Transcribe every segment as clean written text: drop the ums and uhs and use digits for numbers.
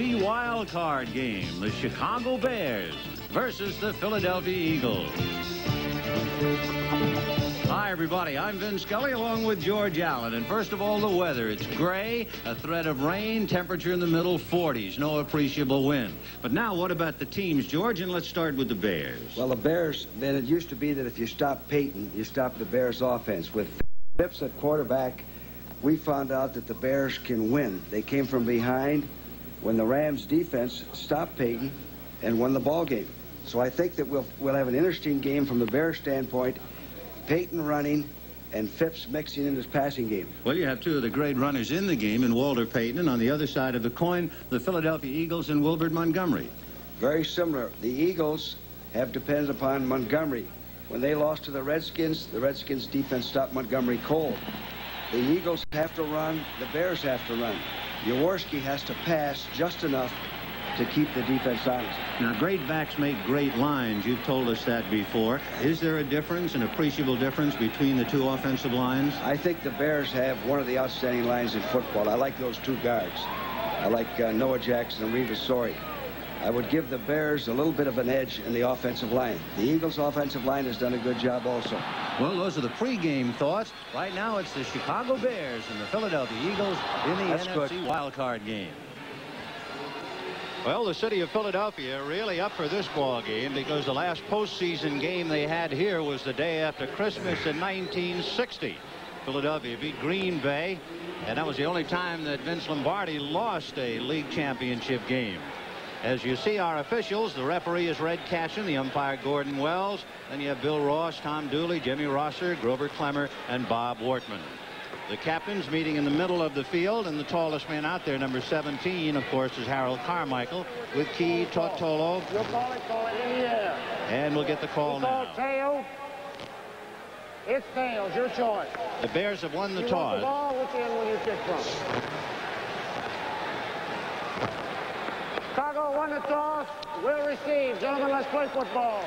NFC Wildcard game. The Chicago Bears versus the Philadelphia Eagles. Hi, everybody. I'm Vin Scully along with George Allen. And first of all, the weather. It's gray, a threat of rain, temperature in the middle 40s. No appreciable wind. But now, what about the teams, George? And let's start with the Bears. Well, the Bears, then it used to be that if you stop Payton, you stop the Bears' offense. With Phipps at quarterback, we found out that the Bears can win. They came from behind when the Rams' defense stopped Payton and won the ball game. So I think that we'll have an interesting game from the Bears' standpoint. Payton running and Phipps mixing in his passing game. Well, you have two of the great runners in the game in Walter Payton, and on the other side of the coin, the Philadelphia Eagles and Wilbert Montgomery. Very similar. The Eagles have depended upon Montgomery. When they lost to the Redskins defense stopped Montgomery cold. The Eagles have to run, the Bears have to run. Jaworski has to pass just enough to keep the defense honest. Now, great backs make great lines. You've told us that before. Is there a difference, an appreciable difference between the two offensive lines? I think the Bears have one of the outstanding lines in football. I like those two guards. I like Noah Jackson and Revis Sori. I would give the Bears a little bit of an edge in the offensive line. The Eagles' offensive line has done a good job also. Well, those are the pregame thoughts. Right now, it's the Chicago Bears and the Philadelphia Eagles in the NFC Wildcard game. Well, the city of Philadelphia really up for this ball game because the last postseason game they had here was the day after Christmas in 1960. Philadelphia beat Green Bay, and that was the only time that Vince Lombardi lost a league championship game. As you see our officials, the referee is Red Cashin, the umpire Gordon Wells. Then you have Bill Ross, Tom Dooley, Jimmy Rosser, Grover Clemmer, and Bob Wortman. The captains meeting in the middle of the field, and the tallest man out there, number 17, of course, is Harold Carmichael with Key Tortolo. You'll call it in the air. And we'll get the call now. Tails. It's tails, your choice. The Bears have won the toss. Want the ball, which end will you kick from? Chicago won the toss, will receive. Gentlemen, let's play football.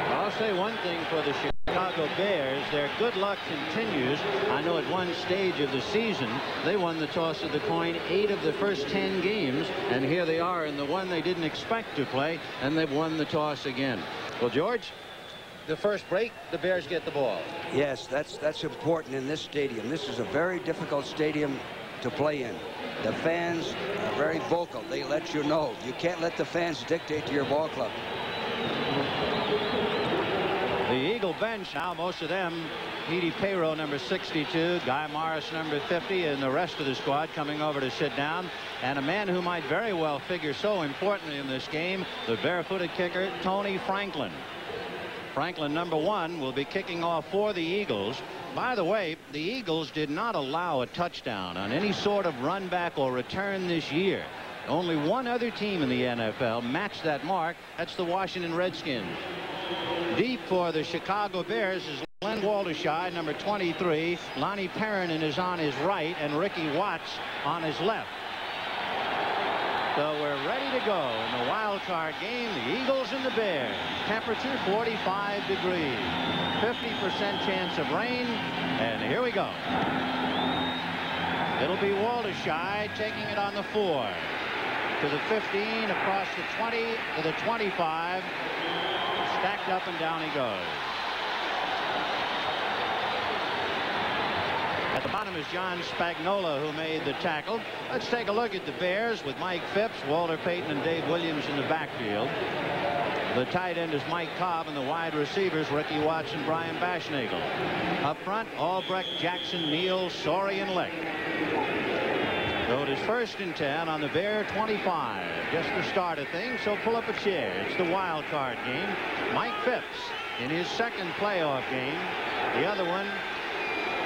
I'll say one thing for the Chicago Bears. Their good luck continues. I know at one stage of the season, they won the toss of the coin 8 of the first 10 games, and here they are in the one they didn't expect to play, and they've won the toss again. Well, George, the first break, the Bears get the ball. Yes, that's important in this stadium. This is a very difficult stadium to play in. The fans are very vocal. They let you know. You can't let the fans dictate to your ball club. The Eagle bench now, most of them, Edie Payro, number 62, Guy Morris, number 50, and the rest of the squad coming over to sit down. And a man who might very well figure so importantly in this game, the barefooted kicker, Tony Franklin. Franklin, number 1, will be kicking off for the Eagles. By the way, the Eagles did not allow a touchdown on any sort of run back or return this year. Only one other team in the NFL matched that mark. That's the Washington Redskins. Deep for the Chicago Bears is Len Waldersheim, number 23. Lonnie Perrin is on his right, and Ricky Watts on his left. So we're ready to go in the wild card game, the Eagles and the Bears. Temperature 45 degrees. 50% chance of rain, and here we go. It'll be Waldersheim taking it on the 4. To the 15, across the 20, to the 25. Stacked up and down he goes. At the bottom is John Spagnola, who made the tackle. Let's take a look at the Bears with Mike Phipps, Walter Payton, and Dave Williams in the backfield. The tight end is Mike Cobb, and the wide receivers, Ricky Watts and Brian Bashnagel. Up front, Albrecht, Jackson, Neal, Sori, and Lick. So it is 1st and 10 on the Bear 25. Just the start of things, so pull up a chair. It's the wild card game. Mike Phipps in his 2nd playoff game. The other one,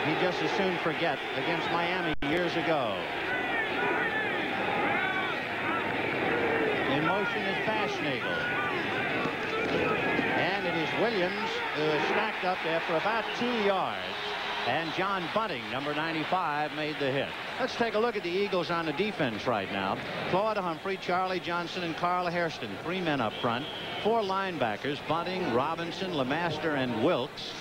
he just as soon forget, against Miami years ago. In motion is Bashnagel. And it is Williams who is stacked up there for about 2 yards. And John Bunting, number 95, made the hit. Let's take a look at the Eagles on the defense right now. Claude Humphrey, Charlie Johnson, and Carl Hairston. 3 men up front. 4 linebackers, Bunting, Robinson, LeMaster, and Wilkes.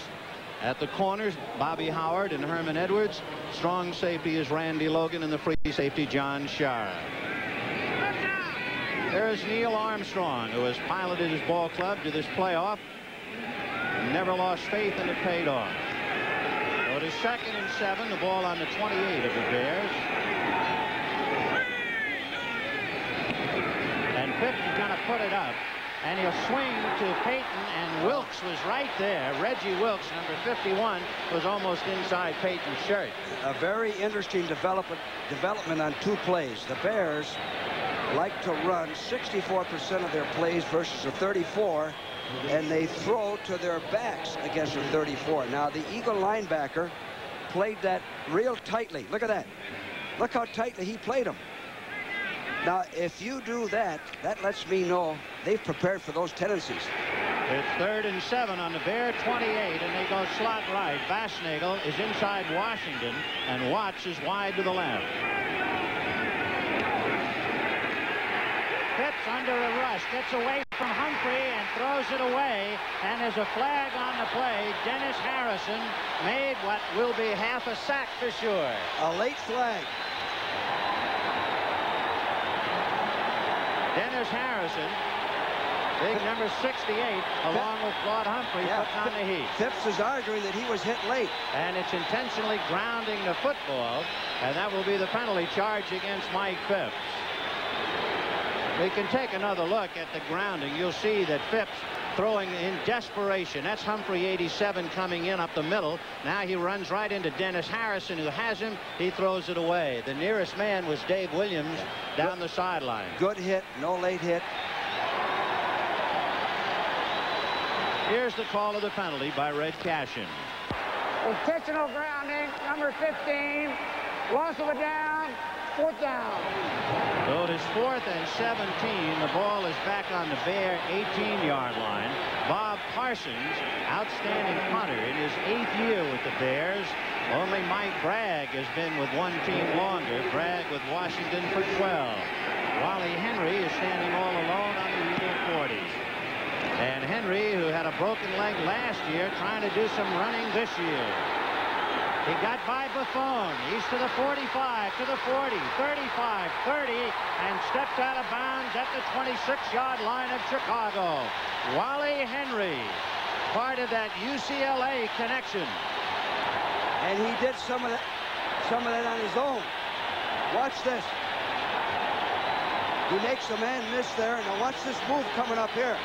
At the corners, Bobby Howard and Herman Edwards. Strong safety is Randy Logan, and the free safety, John Shara. There's Neil Armstrong, who has piloted his ball club to this playoff. Never lost faith, and it paid off. So it is 2nd and 7. The ball on the 28 of the Bears. And Phipps is going to put it up. And he'll swing to Payton, and Wilkes was right there. Reggie Wilkes, number 51, was almost inside Payton's shirt. A very interesting development on 2 plays. The Bears like to run 64% of their plays versus a 34, and they throw to their backs against a 34. Now, the Eagle linebacker played that real tightly. Look at that. Look how tightly he played him. Now, if you do that, that lets me know they've prepared for those tendencies. It's 3rd and 7 on the Bear 28, and they go slot right. Vasnagel is inside Washington, and Watts is wide to the left. Phipps under a rush, gets away from Humphrey and throws it away, and there's a flag on the play. Dennis Harrison made what will be half a sack for sure. A late flag. Dennis Harrison, big number 68, along with Claude Humphrey, putting on the heat. Phipps is arguing that he was hit late. And it's intentionally grounding the football, and that will be the penalty charge against Mike Phipps. We can take another look at the grounding. You'll see that Phipps throwing in desperation. That's Humphrey, 87, coming in up the middle. Now he runs right into Dennis Harrison, who has him. He throws it away. The nearest man was Dave Williams down the sideline. Good hit, no late hit. Here's the call of the penalty by Red Cashin. Intentional grounding, number 15. Loss of a down, 4th down. So it is 4th and 17. The ball is back on the Bear 18-yard line. Bob Parsons, outstanding punter in his 8th year with the Bears. Only Mike Bragg has been with one team longer. Bragg with Washington for 12. Wally Henry is standing all alone on the Eagle 40. And Henry, who had a broken leg last year, trying to do some running this year. He got by Buffon. He's to the 45, to the 40, 35, 30, and steps out of bounds at the 26-yard line of Chicago. Wally Henry, part of that UCLA connection. And he did some of that on his own. Watch this. He makes a man miss there, and now watch this move coming up here.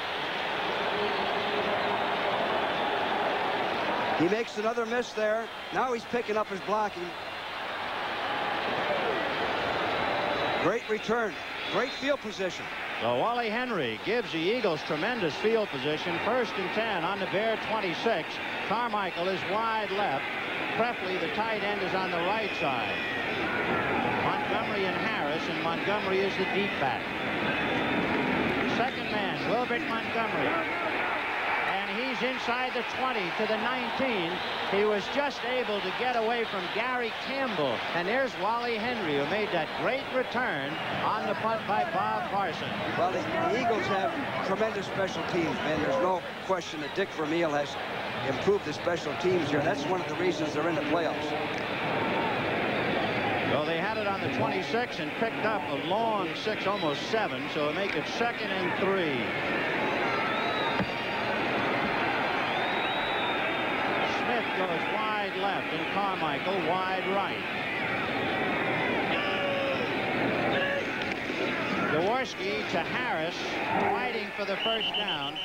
He makes another miss there. Now he's picking up his blocking. Great return. Great field position. So Wally Henry gives the Eagles tremendous field position. 1st and 10 on the Bear 26. Carmichael is wide left. Prefley, the tight end, is on the right side. Montgomery and Harris, and Montgomery is the deep back. 2nd man, Wilbert Montgomery. He's inside the 20 to the 19. He was just able to get away from Gary Campbell. And there's Wally Henry, who made that great return on the punt by Bob Parsons. Well, the Eagles have tremendous special teams, man. There's no question that Dick Vermeil has improved the special teams here. That's one of the reasons they're in the playoffs. Well, they had it on the 26 and picked up a long 6, almost 7. So it'll make it 2nd and 3. Goes wide left, and Carmichael wide right. Jaworski to Harris, fighting for the 1st down.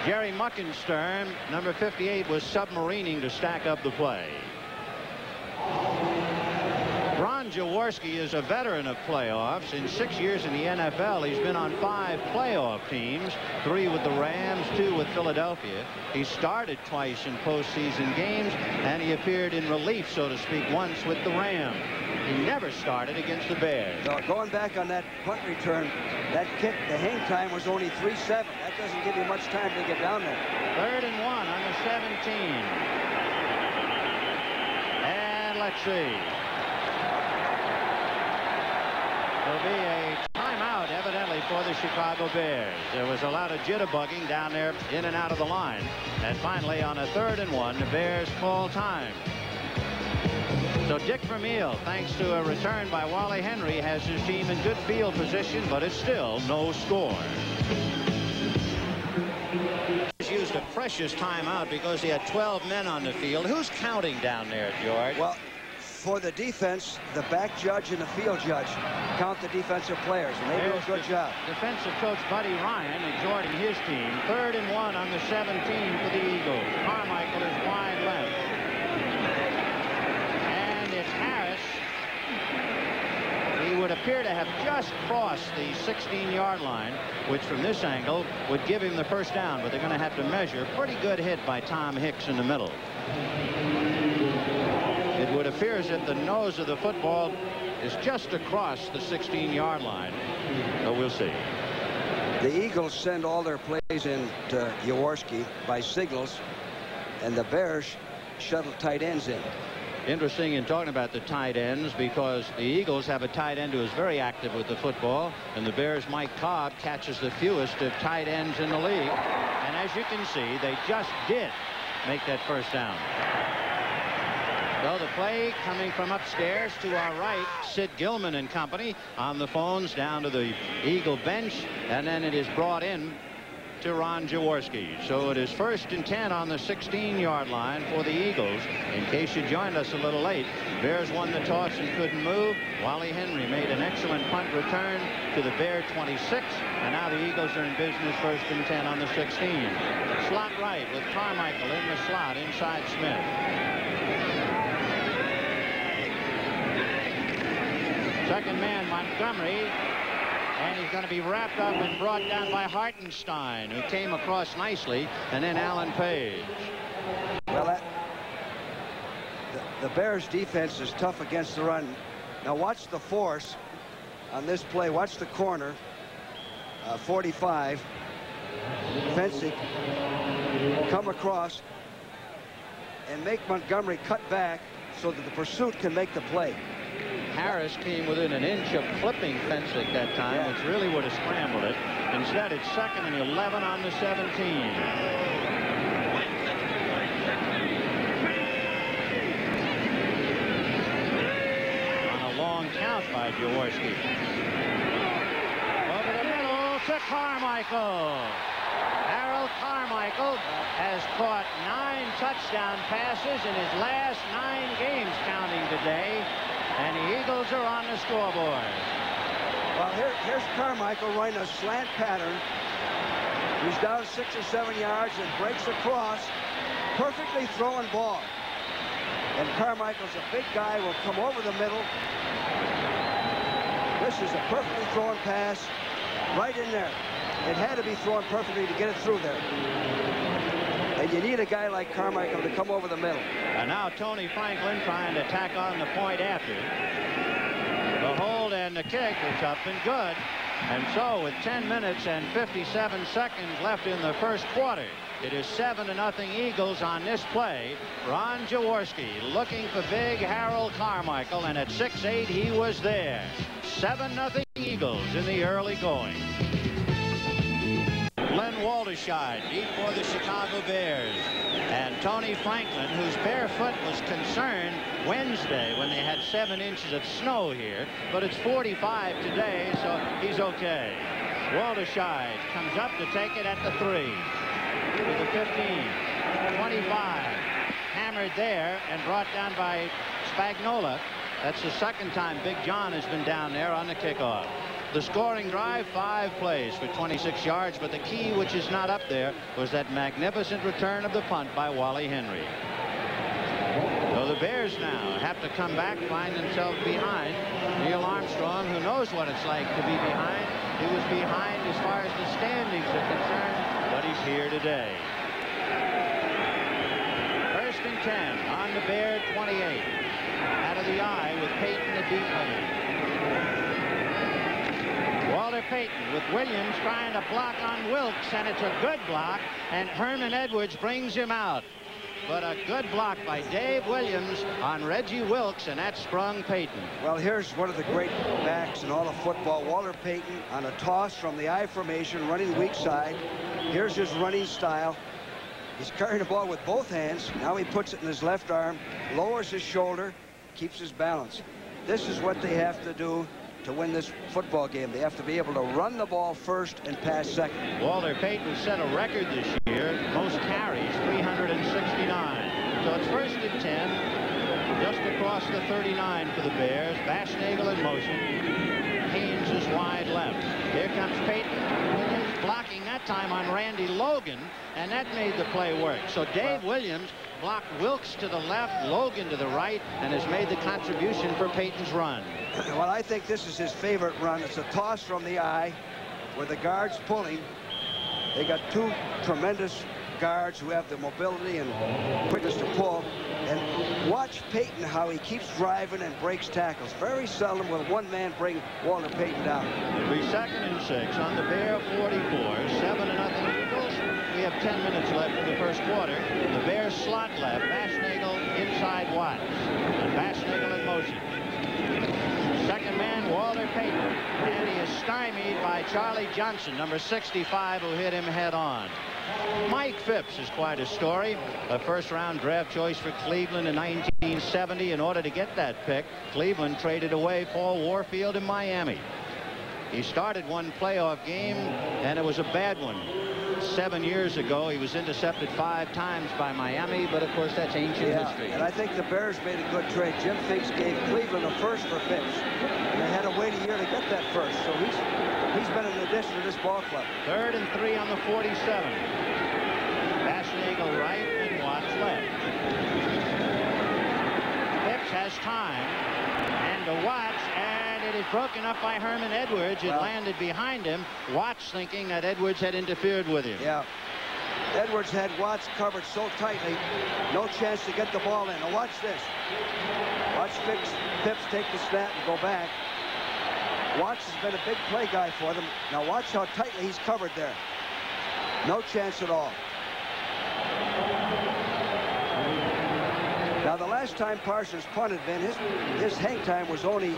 Jerry Muckenstern, number 58, was submarining to stack up the play. Ron Jaworski is a veteran of playoffs. In 6 years in the NFL, he's been on 5 playoff teams, 3 with the Rams, 2 with Philadelphia. He started twice in postseason games, and he appeared in relief, so to speak, once with the Rams. He never started against the Bears. So going back on that punt return, that kick, the hang time was only 3-7. That doesn't give you much time to get down there. 3rd and 1 on the 17. And let's see. There'll be a timeout, evidently, for the Chicago Bears. There was a lot of jitterbugging down there in and out of the line. And finally, on a 3rd and 1, the Bears call time. So Dick Vermeil, thanks to a return by Wally Henry, has his team in good field position, but it's still no score. He's used a precious timeout because he had 12 men on the field. Who's counting down there, George? Well, for the defense, the back judge and the field judge count the defensive players, and they do a good job. Defensive coach Buddy Ryan exhorting his team. 3rd and 1 on the 17 for the Eagles. Carmichael is wide left. And it's Harris. He would appear to have just crossed the 16-yard line, which from this angle would give him the first down, but they're going to have to measure. Pretty good hit by Tom Hicks in the middle. It would appear as if the nose of the football is just across the 16-yard line. So we'll see. The Eagles send all their plays into Jaworski by signals, and the Bears shuttle tight ends in. Interesting in talking about the tight ends, because the Eagles have a tight end who is very active with the football, and the Bears' Mike Cobb catches the fewest of tight ends in the league. And as you can see, they just did make that first down. So the play coming from upstairs to our right, Sid Gilman and company on the phones down to the Eagle bench, and then it is brought in to Ron Jaworski. So it is 1st and 10 on the 16-yard line for the Eagles. In case you joined us a little late, Bears won the toss and couldn't move. Wally Henry made an excellent punt return to the Bear 26, and now the Eagles are in business 1st and 10 on the 16. Slot right with Carmichael in the slot inside Smith. Second man, Montgomery, and he's going to be wrapped up and brought down by Hartenstein, who came across nicely, and then Alan Page. Well, the Bears' defense is tough against the run. Now watch the force on this play. Watch the corner, 45, Fensick, come across and make Montgomery cut back so that the pursuit can make the play. Harris came within an inch of flipping Fensick that time, which really would have scrambled it. Instead, it's 2nd and 11 on the 17. On a long count by Jaworski. Over the middle to Carmichael. Harold Carmichael has caught 9 touchdown passes in his last 9 games counting today. And the Eagles are on the scoreboard. Well, here's Carmichael running a slant pattern. He's down 6 or 7 yards and breaks across. Perfectly thrown ball. And Carmichael's a big guy, will come over the middle. This is a perfectly thrown pass right in there. It had to be thrown perfectly to get it through there. And you need a guy like Carmichael to come over the middle. And now Tony Franklin trying to tack on the point after. The hold and the kick is up and good. And so with 10 minutes and 57 seconds left in the first quarter, it is 7-0 Eagles on this play. Ron Jaworski looking for big Harold Carmichael, and at 6'8" he was there. 7-0 Eagles in the early going. Glenn Walderscheid deep for the Chicago Bears. And Tony Franklin, whose bare foot was concerned Wednesday when they had 7 inches of snow here, but it's 45 today, so he's okay. Walderscheid comes up to take it at the 3. To the 15. 25. Hammered there and brought down by Spagnola. That's the 2nd time Big John has been down there on the kickoff. The scoring drive, 5 plays for 26 yards, but the key, which is not up there, was that magnificent return of the punt by Wally Henry. So the Bears now have to come back, find themselves behind. Neil Armstrong, who knows what it's like to be behind. He was behind as far as the standings are concerned, but he's here today. 1st and 10 on the Bear 28. Out of the eye with Payton the deep lane. Walter Payton with Williams trying to block on Wilkes, and it's a good block, and Herman Edwards brings him out. But a good block by Dave Williams on Reggie Wilkes, and that sprung Payton. Well, here's one of the great backs in all of football. Walter Payton on a toss from the I formation, running weak side. Here's his running style. He's carrying the ball with both hands. Now he puts it in his left arm, lowers his shoulder, keeps his balance. This is what they have to do to win this football game. They have to be able to run the ball first and pass second. Walter Payton set a record this year, most carries, 369. So it's 1st and 10, just across the 39 for the Bears. Bashnagel in motion. Haynes is wide left. Here comes Payton. Williams blocking that time on Randy Logan, and that made the play work. So Dave Williams blocked Wilkes to the left, Logan to the right, and has made the contribution for Payton's run. Well, I think this is his favorite run. It's a toss from the eye where the guard's pulling. They got two tremendous guards who have the mobility and quickness to pull. And watch Payton, how he keeps driving and breaks tackles. Very seldom will one man bring Walter Payton down. It'll be 2nd and 6 on the Bear 44. 7-0 Eagles. We have 10 minutes left in the first quarter. The Bears slot left. Bashnagel inside Watts. And Bashnagel in motion. Second man, Walter Payton. And he is stymied by Charlie Johnson, number 65, who hit him head on. Mike Phipps is quite a story. A first-round draft choice for Cleveland in 1970. In order to get that pick, Cleveland traded away Paul Warfield in Miami. He started one playoff game, and it was a bad one. 7 years ago, he was intercepted 5 times by Miami, but of course that's ancient history. And I think the Bears made a good trade. Jim Finks gave Cleveland a first for Phipps. And they had to wait a year to get that first, so he's been an addition to this ball club. 3rd and 3 on the 47. Bashnagel right and Watts left. Phipps has time, and to Watts, and it is broken up by Herman Edwards. It landed behind him. Watts thinking that Edwards had interfered with him. Yeah. Edwards had Watts covered so tightly, no chance to get the ball in. Now watch this. Watch Phipps take the snap and go back. Watts has been a big play guy for them. Now watch how tightly he's covered there. No chance at all. Now the last time Parsons punted, Ben, his hang time was only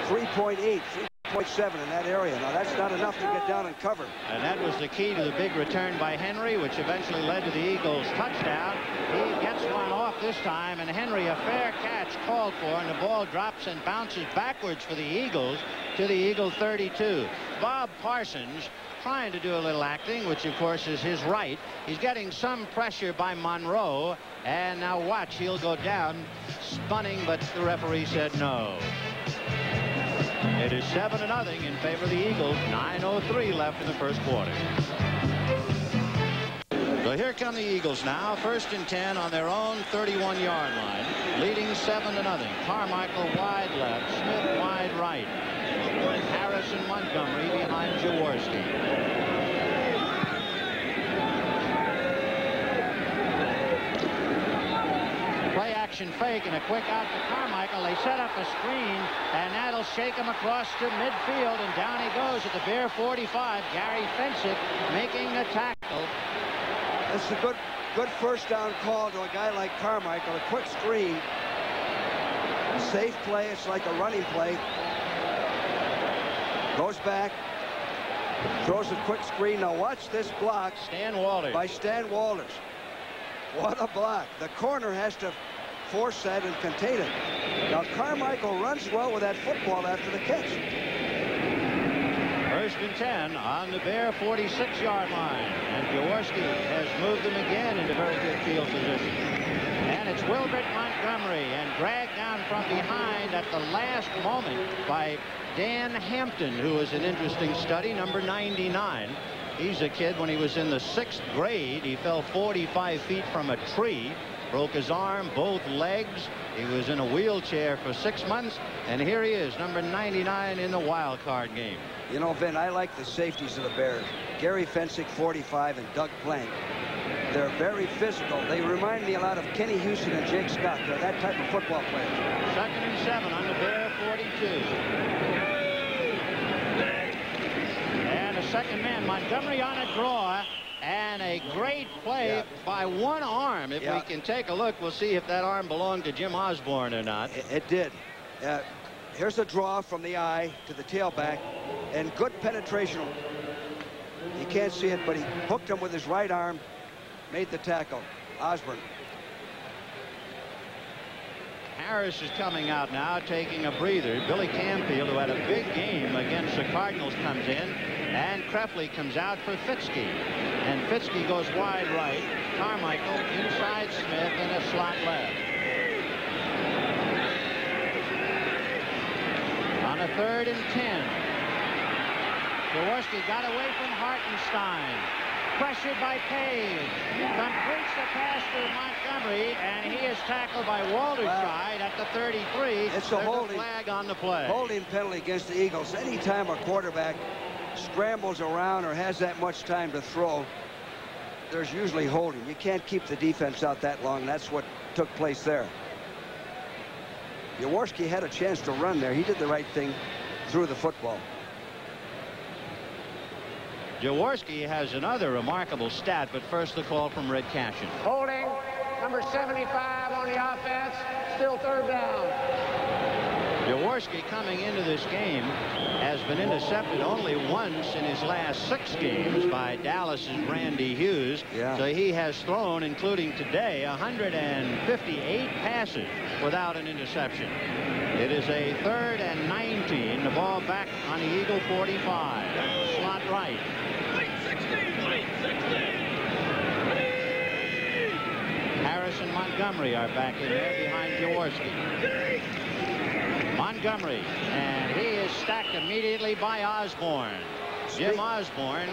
3.8, 3.7 in that area. Now that's not enough to get down and cover. And that was the key to the big return by Henry, which eventually led to the Eagles' touchdown. He gets one off this time, and Henry, a fair catch called for, and the ball drops and bounces backwards for the Eagles to the Eagle 32. Bob Parsons trying to do a little acting, which of course is his right. He's getting some pressure by Monroe, and now watch, he'll go down spunning, but the referee said no. It is 7-0 in favor of the Eagles. 9:03 left in the first quarter. So here come the Eagles now. 1st and 10 on their own 31-yard line, leading 7-0. Carmichael wide left, Smith wide right, and Harris and Montgomery behind Jaworski. Play action fake and a quick out to Carmichael. They set up a screen, and that'll shake him across to midfield, and down he goes at the Bear 45. Gary Fensick making the tackle. It's a good first down call to a guy like Carmichael. A quick screen. A safe play. It's like a running play. Goes back. Throws a quick screen. Now watch this block. Stan Walters. By Stan Walters. What a block. The corner has to force that and contain it. Now Carmichael runs well with that football after the catch. 1st and 10 on the Bear 46-yard line. And Jaworski has moved them again into very good field position. And it's Wilbert Montgomery, and dragged down from behind at the last moment by Dan Hampton, who is an interesting study, number 99. He's a kid, when he was in the 6th grade, he fell 45 feet from a tree, broke his arm, both legs. He was in a wheelchair for 6 months, and here he is, number 99 in the wild card game. You know, Vin, I like the safeties of the Bears. Gary Fensick, 45, and Doug Plank. They're very physical. They remind me a lot of Kenny Houston and Jake Scott. They're that type of football players. 2nd and 7 on the Bear 42. And a second man, Montgomery on a draw, and a great play by one arm. If we can take a look, we'll see if that arm belonged to Jim Osborne or not. It did. Here's a draw from the eye to the tailback, and good penetration. You can't see it, but he hooked him with his right arm, made the tackle. Osborne. Harris is coming out now, taking a breather. Billy Camfield, who had a big game against the Cardinals, comes in. And Krefli comes out for Fitzke. And Fitzke goes wide right. Carmichael inside Smith and a slot left. On a 3rd and 10. Jaworski got away from Hartenstein. Pressured by Page. Completes the pass to Montgomery, and he is tackled by Walderside at the 33. It's a holding flag on the play. Holding penalty against the Eagles. Anytime a quarterback scrambles around or has that much time to throw, there's usually holding. You can't keep the defense out that long. That's what took place there. Jaworski had a chance to run there. He did the right thing, threw the football. Jaworski has another remarkable stat, but first the call from Red Cashin. Holding, number 75 on the offense, still 3rd down. Jaworski, coming into this game, has been intercepted only once in his last 6 games by Dallas's Randy Hughes. Yeah. So he has thrown, including today, 158 passes without an interception. It is a 3rd and 19. The ball back on the Eagle 45. Slot right. Harris and Montgomery are back in there behind Jaworski. Montgomery, and he is stacked immediately by Osborne. Jim Osborne.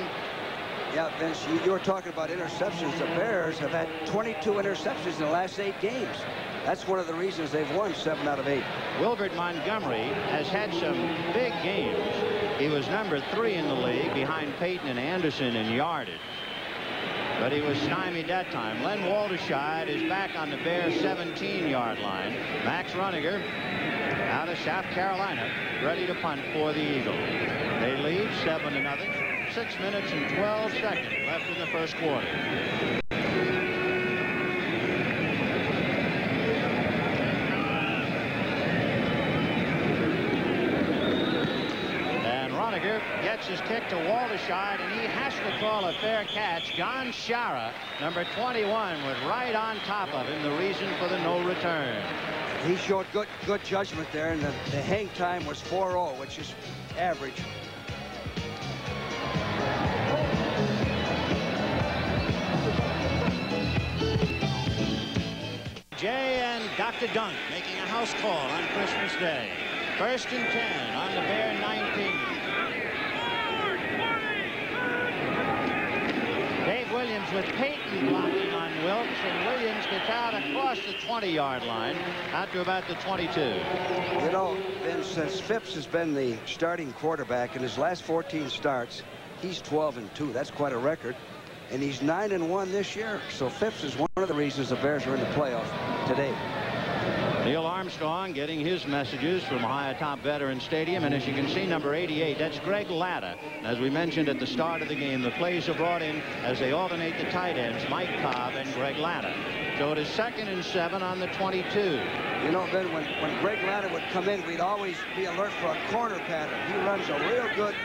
Yeah, Vince, you were talking about interceptions. The Bears have had 22 interceptions in the last 8 games. That's one of the reasons they've won 7 out of 8. Wilbert Montgomery has had some big games. He was number 3 in the league behind Payton and Anderson in yardage. But he was stymied that time. Len Walderside is back on the Bears' 17-yard line. Max Runiger out of South Carolina, ready to punt for the Eagles. They lead 7-0. 6 minutes and 12 seconds left in the first quarter. Gets his kick to Walderside, and he has to call a fair catch. John Shara, number 21, was right on top of him, the reason for the no return. He showed good judgment there, and the hang time was 4-0, which is average. Jay and Dr. Dunk making a house call on Christmas Day. 1st and 10 on the Bear 19. Dave Williams with Payton blocking on Wilkes, and Williams gets out across the 20-yard line out to about the 22. You know, Vince, since Phipps has been the starting quarterback in his last 14 starts, he's 12-2. That's quite a record. And he's 9-1 this year. So Phipps is one of the reasons the Bears are in the playoff today. Neil Armstrong getting his messages from high atop Veterans Stadium, and as you can see, number 88, that's Greg Latta. As we mentioned at the start of the game, the plays are brought in as they alternate the tight ends, Mike Cobb and Greg Latta. So it is 2nd and 7 on the 22. You know, Ben, when Greg Latta would come in, we'd always be alert for a corner pattern. He runs a real good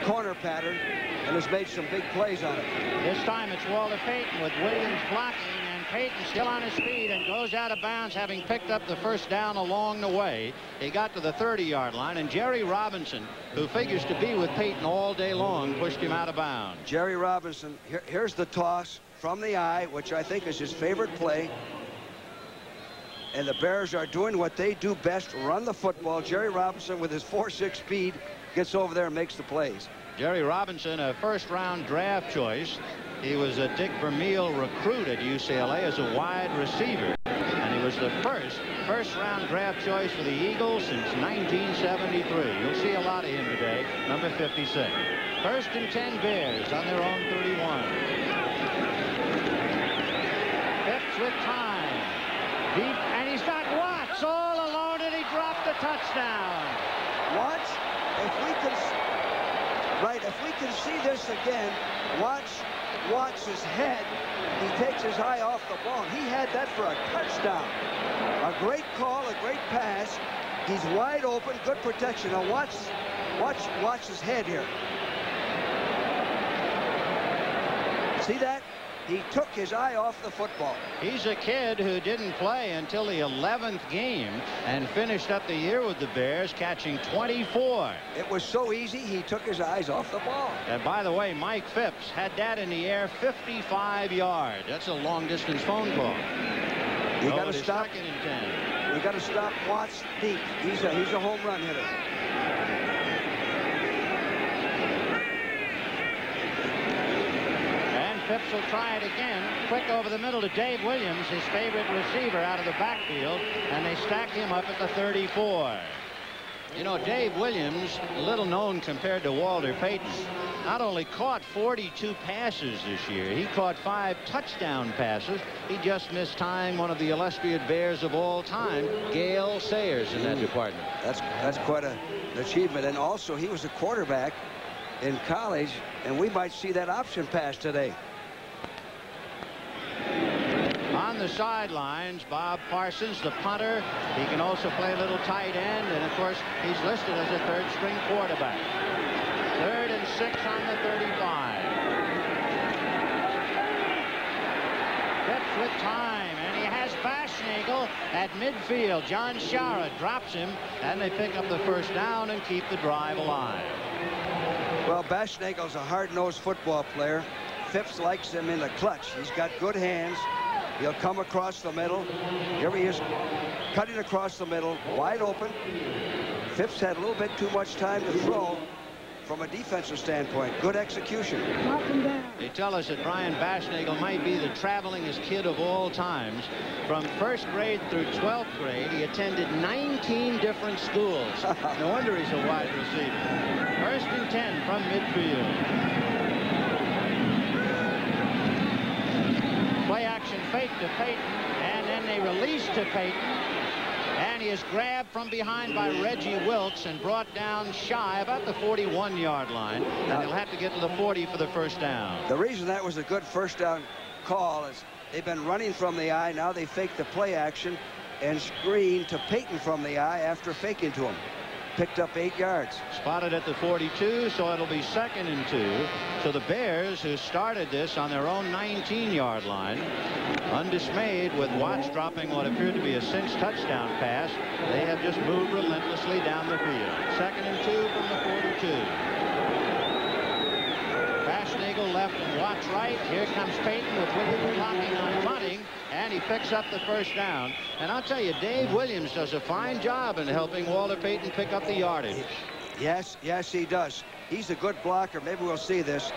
corner pattern and has made some big plays on it. This time it's Walter Payton with Williams blocking, and Payton still on his feet and goes out of bounds, having picked up the 1st down along the way. He got to the 30-yard line, and Jerry Robinson, who figures to be with Payton all day long, pushed him out of bounds. Jerry Robinson, here's the toss from the eye, which I think is his favorite play. And the Bears are doing what they do best, run the football. Jerry Robinson, with his 4.6 speed, gets over there and makes the plays. Jerry Robinson, a 1st-round draft choice. He was a Dick Vermeil recruit at UCLA as a wide receiver, and he was the first-round draft choice for the Eagles since 1973. You'll see a lot of him today, number 56. 1st and 10 Bears on their own 31. Phipps with time. Deep, and he's got Watts all alone, and he dropped the touchdown. Watts, if we can see this again, Watts' head, he takes his eye off the ball. He had that for a touchdown. A great call, a great pass. He's wide open, good protection. Now watch his head here. See that? He took his eye off the football. He's a kid who didn't play until the 11th game and finished up the year with the Bears, catching 24. It was so easy, he took his eyes off the ball. And by the way, Mike Phipps had that in the air 55 yards. That's a long-distance phone call. You got to stop. 2nd and 10. You got to stop Watts deep. He's a home run hitter. Phipps will try it again. Quick over the middle to Dave Williams, his favorite receiver, out of the backfield, and they stack him up at the 34. You know, Dave Williams, little known compared to Walter Payton, not only caught 42 passes this year, he caught 5 touchdown passes. He just missed tying one of the illustrious Bears of all time, Gale Sayers, in that department. That's quite an achievement. And also, he was a quarterback in college, and we might see that option pass today. On the sidelines, Bob Parsons, the punter. He can also play a little tight end, and of course he's listed as a 3rd-string quarterback. 3rd and 6 on the 35. Phipps with time, and he has Baschnagel at midfield. John Shara drops him, and they pick up the 1st down and keep the drive alive. Well, Baschnagel's a hard-nosed football player. Phipps likes him in the clutch. He's got good hands. He'll come across the middle. Here he is, cutting across the middle, wide open. Phipps had a little bit too much time to throw from a defensive standpoint. Good execution. They tell us that Brian Baschnagel might be the travelingest kid of all times. From 1st grade through 12th grade, he attended 19 different schools. No wonder he's a wide receiver. 1st and 10 from midfield. Play action fake to Payton, and then they release to Payton, and he is grabbed from behind by Reggie Wilkes and brought down shy about the 41-yard line, and he'll have to get to the 40 for the 1st down. The reason that was a good 1st down call is they've been running from the eye. Now they fake the play action and screen to Payton from the eye after faking to him. Picked up 8 yards. Spotted at the 42, so it'll be 2nd and 2. So the Bears, who started this on their own 19-yard line, undismayed with Watts dropping what appeared to be a cinch touchdown pass, they have just moved relentlessly down the field. 2nd and 2 from the 42. Baschnagel left and Watts right. Here comes Payton with Williams blocking on punting, and he picks up the 1st down. And I'll tell you, Dave Williams does a fine job in helping Walter Payton pick up the yardage. Yes, he does. He's a good blocker. Maybe we'll see this.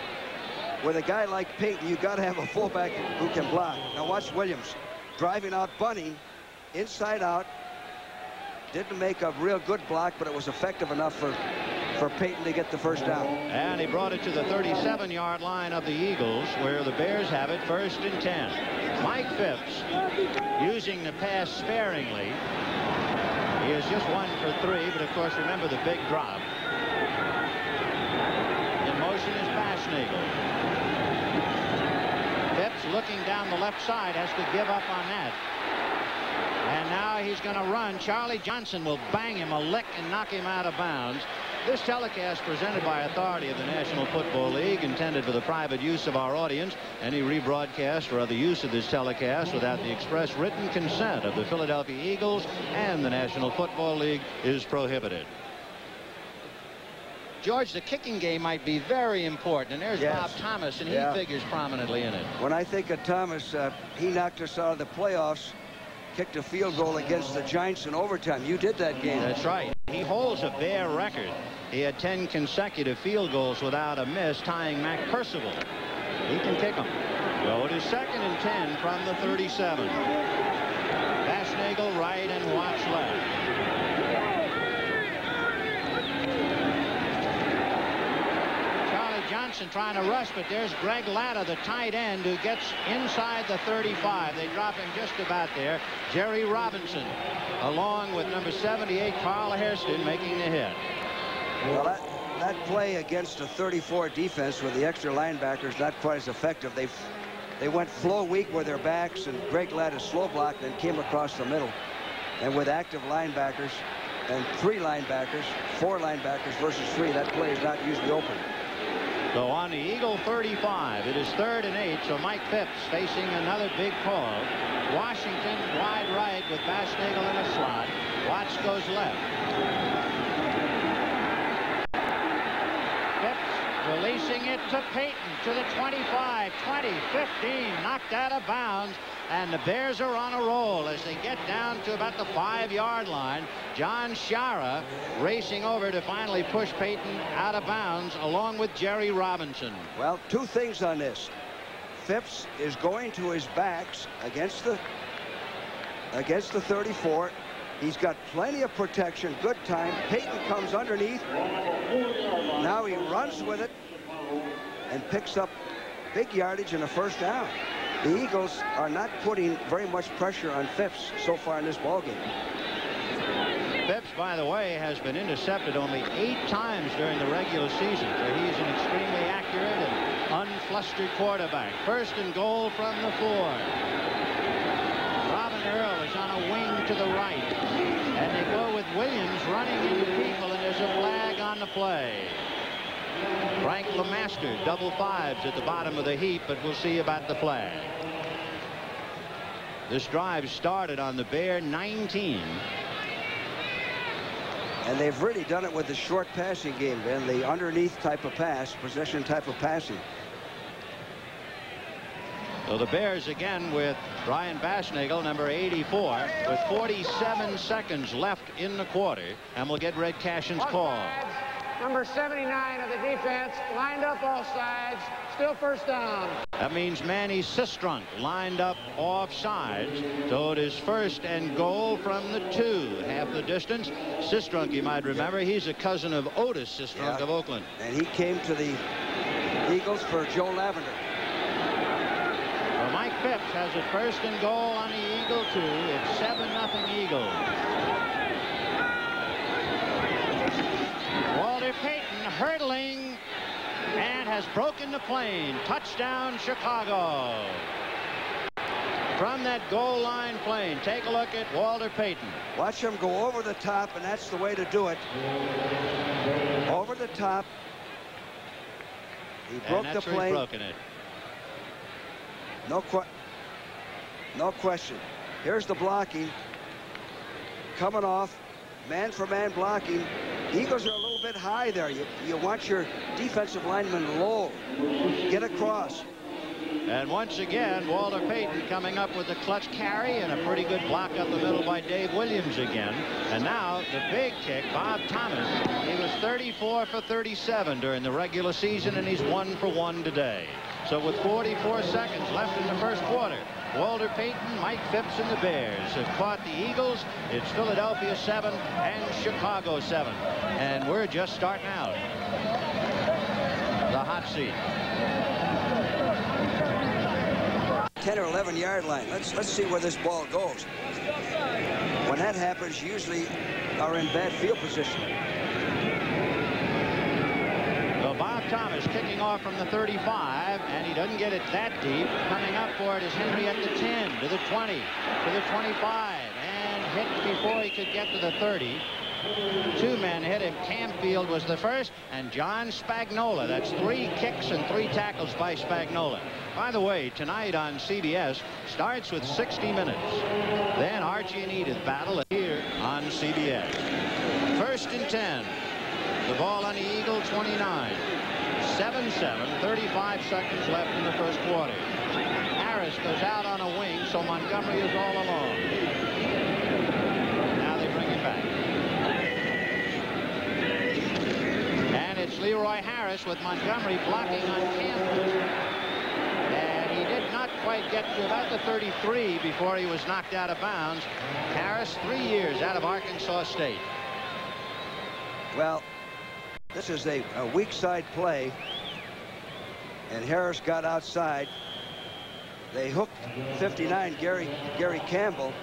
With a guy like Payton, you got to have a fullback who can block. Now watch Williams driving out bunting, inside out. Didn't make a real good block, but it was effective enough for Payton to get the 1st down. And he brought it to the 37-yard line of the Eagles, where the Bears have it 1st and 10. Mike Phipps using the pass sparingly. He is just 1 for 3, but of course remember the big drop. In motion is Baschnagel. Phipps looking down the left side has to give up on that. And now he's going to run. Charlie Johnson will bang him a lick and knock him out of bounds. This telecast presented by authority of the National Football League, intended for the private use of our audience. Any rebroadcast or other use of this telecast without the express written consent of the Philadelphia Eagles and the National Football League is prohibited. George, the kicking game might be very important, and there's Bob Thomas, and he figures prominently in it. When I think of Thomas, he knocked us out of the playoffs, kicked a field goal against the Giants in overtime. You did that game. That's right. He holds a Bear record. He had 10 consecutive field goals without a miss, tying Mac Percival. He can kick them. So it is 2nd and 10 from the 37. Baschnagel right and Watts left. Johnson trying to rush, but there's Greg Latta, the tight end, who gets inside the 35. They drop him just about there. Jerry Robinson, along with number 78, Carl Hairston, making the hit. Well, that play against a 34 defense with the extra linebackers not quite as effective. They went flow weak with their backs, and Greg Latta slow blocked and came across the middle. And with active linebackers and 3 linebackers, 4 linebackers versus 3, that play is not usually open. So on the Eagle 35, it is 3rd and 8. So Mike Phipps facing another big call. Washington wide right with Basnagel in a slot. Watts goes left. Phipps releasing it to Payton to the 25, 20, 15, knocked out of bounds. And the Bears are on a roll as they get down to about the 5-yard line. John Shara racing over to finally push Payton out of bounds along with Jerry Robinson. Well, 2 things on this. Phipps is going to his backs against the 34. He's got plenty of protection, good time. Payton comes underneath. Now he runs with it and picks up big yardage and a 1st down. The Eagles are not putting very much pressure on Phipps so far in this ballgame. Phipps, by the way, has been intercepted only 8 times during the regular season. So he's an extremely accurate and unflustered quarterback. 1st and goal from the 4. Robin Earl is on a wing to the right. And they go with Williams running into people, and there's a flag on the play. Frank LeMaster, double 5s at the bottom of the heap, but we'll see about the flag. This drive started on the Bear 19. And they've really done it with the short passing game, Ben. The underneath type of pass, possession type of passing. So the Bears again with Brian Basnagel, number 84, with 47 seconds left in the quarter. And we'll get Red Cashin's call. Number 79 of the defense lined up all sides, still 1st down. That means Manny Sistrunk lined up off sides. So it is 1st and goal from the 2, half the distance. Sistrunk, you might remember, he's a cousin of Otis Sistrunk of Oakland. And he came to the Eagles for Joe Lavender. Well, Mike Phipps has it 1st and goal on the Eagle 2. It's 7-0 Eagles. Walter Payton hurdling and has broken the plane. Touchdown, Chicago. From that goal line plane, take a look at Walter Payton. Watch him go over the top, and that's the way to do it. Over the top. He broke the plane. Broken it. No question. Here's the blocking. Coming off. Man for man blocking. Eagles are a little bit high there. You want your defensive lineman low. Get across. And once again, Walter Payton coming up with a clutch carry and a pretty good block up the middle by Dave Williams again. And now the big kick, Bob Thomas. He was 34 for 37 during the regular season, and he's 1 for 1 today. So with 44 seconds left in the 1st quarter, Walter Payton, Mike Phipps, and the Bears have caught the Eagles. It's Philadelphia 7 and Chicago 7. And we're just starting out. The hot seat. 10 or 11 yard line. Let's see where this ball goes. When that happens, you usually are in bad field position. So Bob Thomas kicking off from the 35, and he doesn't get it that deep. Coming up for it is Henry at the 10, to the 20, to the 25, and hit before he could get to the 30. 2 men hit him. Camfield was the first, and John Spagnola. That's 3 kicks and 3 tackles by Spagnola. By the way, tonight on CBS starts with 60 minutes. Then Archie and Edith battle here on CBS. 1st and 10. The ball on the Eagle 29. 7-7, 35 seconds left in the 1st quarter. Harris goes out on a wing, so Montgomery is all alone. Now they bring him back. And it's Leroy Harris with Montgomery blocking on Campbell. And he did not quite get to about the 33 before he was knocked out of bounds. Harris, 3 years out of Arkansas State. Well, this is a weak side play, and Harris got outside. They hooked 59 Gary Campbell,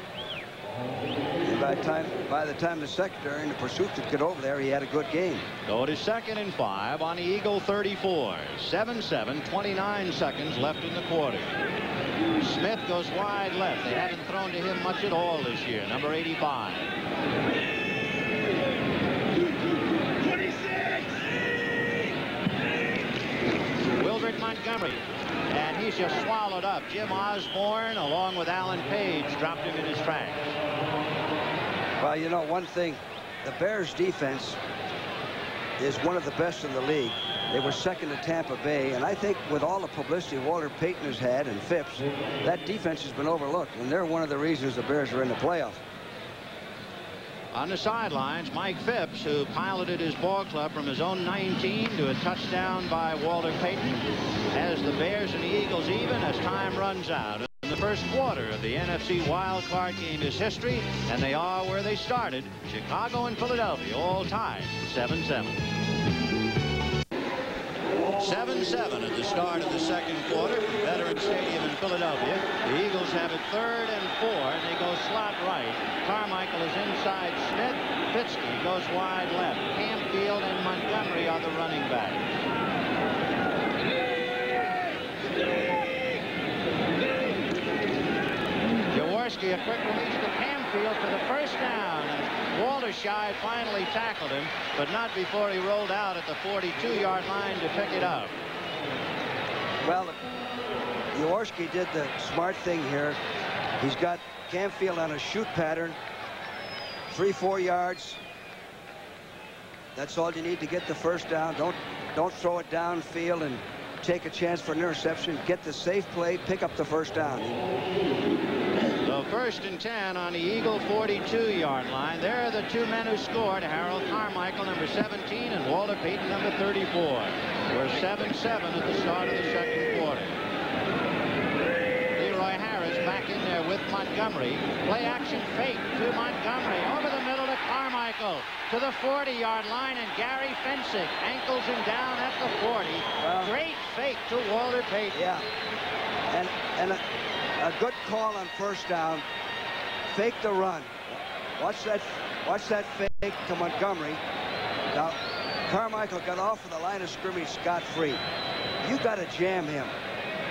and by the time the secondary and the pursuit could get over there, he had a good game. So it is 2nd and 5 on the Eagle 34. 7-7, 29 seconds left in the quarter. Smith goes wide left. They haven't thrown to him much at all this year. Number 85. Montgomery. And he's just swallowed up. Jim Osborne, along with Alan Page, dropped him in his tracks. Well, you know, one thing, the Bears defense is one of the best in the league. They were second to Tampa Bay, and I think with all the publicity Walter Payton has had and Phipps, that defense has been overlooked, and they're one of the reasons the Bears are in the playoffs. On the sidelines, Mike Phipps, who piloted his ball club from his own 19 to a touchdown by Walter Payton, has the Bears and the Eagles even as time runs out. In the first quarter of the NFC Wildcard game is history, and they are where they started. Chicago and Philadelphia all tied 7-7. 7-7 at the start of the second quarter from Veterans Stadium in Philadelphia. The Eagles have it 3rd and 4, and they go slot right. Carmichael is inside Smith. Fitzke goes wide left. Camfield and Montgomery are the running backs. Jaworski, a quick release to Camfield for the first down. Waldershy finally tackled him, but not before he rolled out at the 42-yard line to pick it up. Well, Jaworski did the smart thing here. He's got Camfield on a shoot pattern, 3-4 yards. That's all you need to get the first down. Don't throw it downfield and take a chance for an interception. Get the safe play, pick up the first down. So 1st and 10 on the Eagle 42-yard line. There are the two men who scored, Harold Carmichael, number 17, and Walter Payton, number 34. We're 7-7 at the start of the second quarter. Leroy Harris back in there with Montgomery. Play action fake to Montgomery. Over the middle to Carmichael to the 40-yard line, and Gary Fensick ankles him down at the 40. Well, great fake to Walter Payton. Yeah, and a good call on first down. Fake the run. Watch that fake to Montgomery. Now, Carmichael got off of the line of scrimmage scot-free. You got to jam him.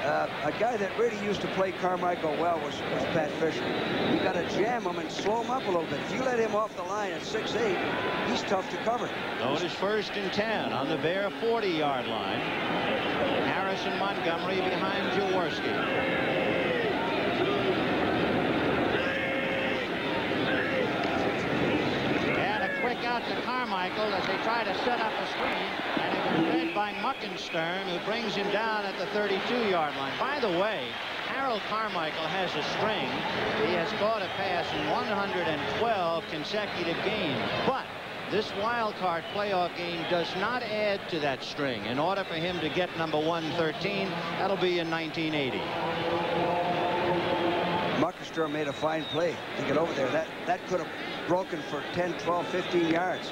A guy that really used to play Carmichael well was Pat Fisher. You got to jam him and slow him up a little bit. If you let him off the line at 6'8", he's tough to cover. So it is 1st and 10 on the Bear 40-yard line. Harris and Montgomery behind Jaworski. Out to Carmichael as they try to set up a screen, and it was read by Muckenstern, who brings him down at the 32-yard line. By the way, Harold Carmichael has a string. He has caught a pass in 112 consecutive games, but this wild card playoff game does not add to that string. In order for him to get number 113, that'll be in 1980. Muckenstern made a fine play to get over there. That could have broken for 10, 12, 15 yards.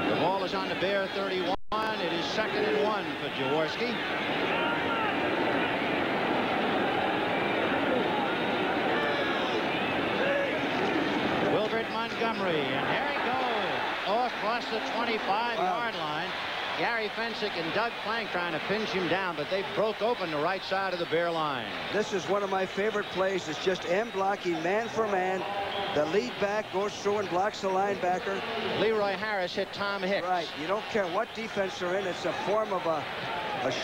The ball is on the Bear 31. It is 2nd and 1 for Jaworski. Wilbert Montgomery, and there he goes. Across the 25-yard line. Gary Fensick and Doug Plank trying to pinch him down, but they broke open the right side of the Bear line. This is one of my favorite plays. It's just M blocking man for man. The lead back goes through and blocks the linebacker. Leroy Harris hit Tom Hicks. Right. You don't care what defense they're in. It's a form of a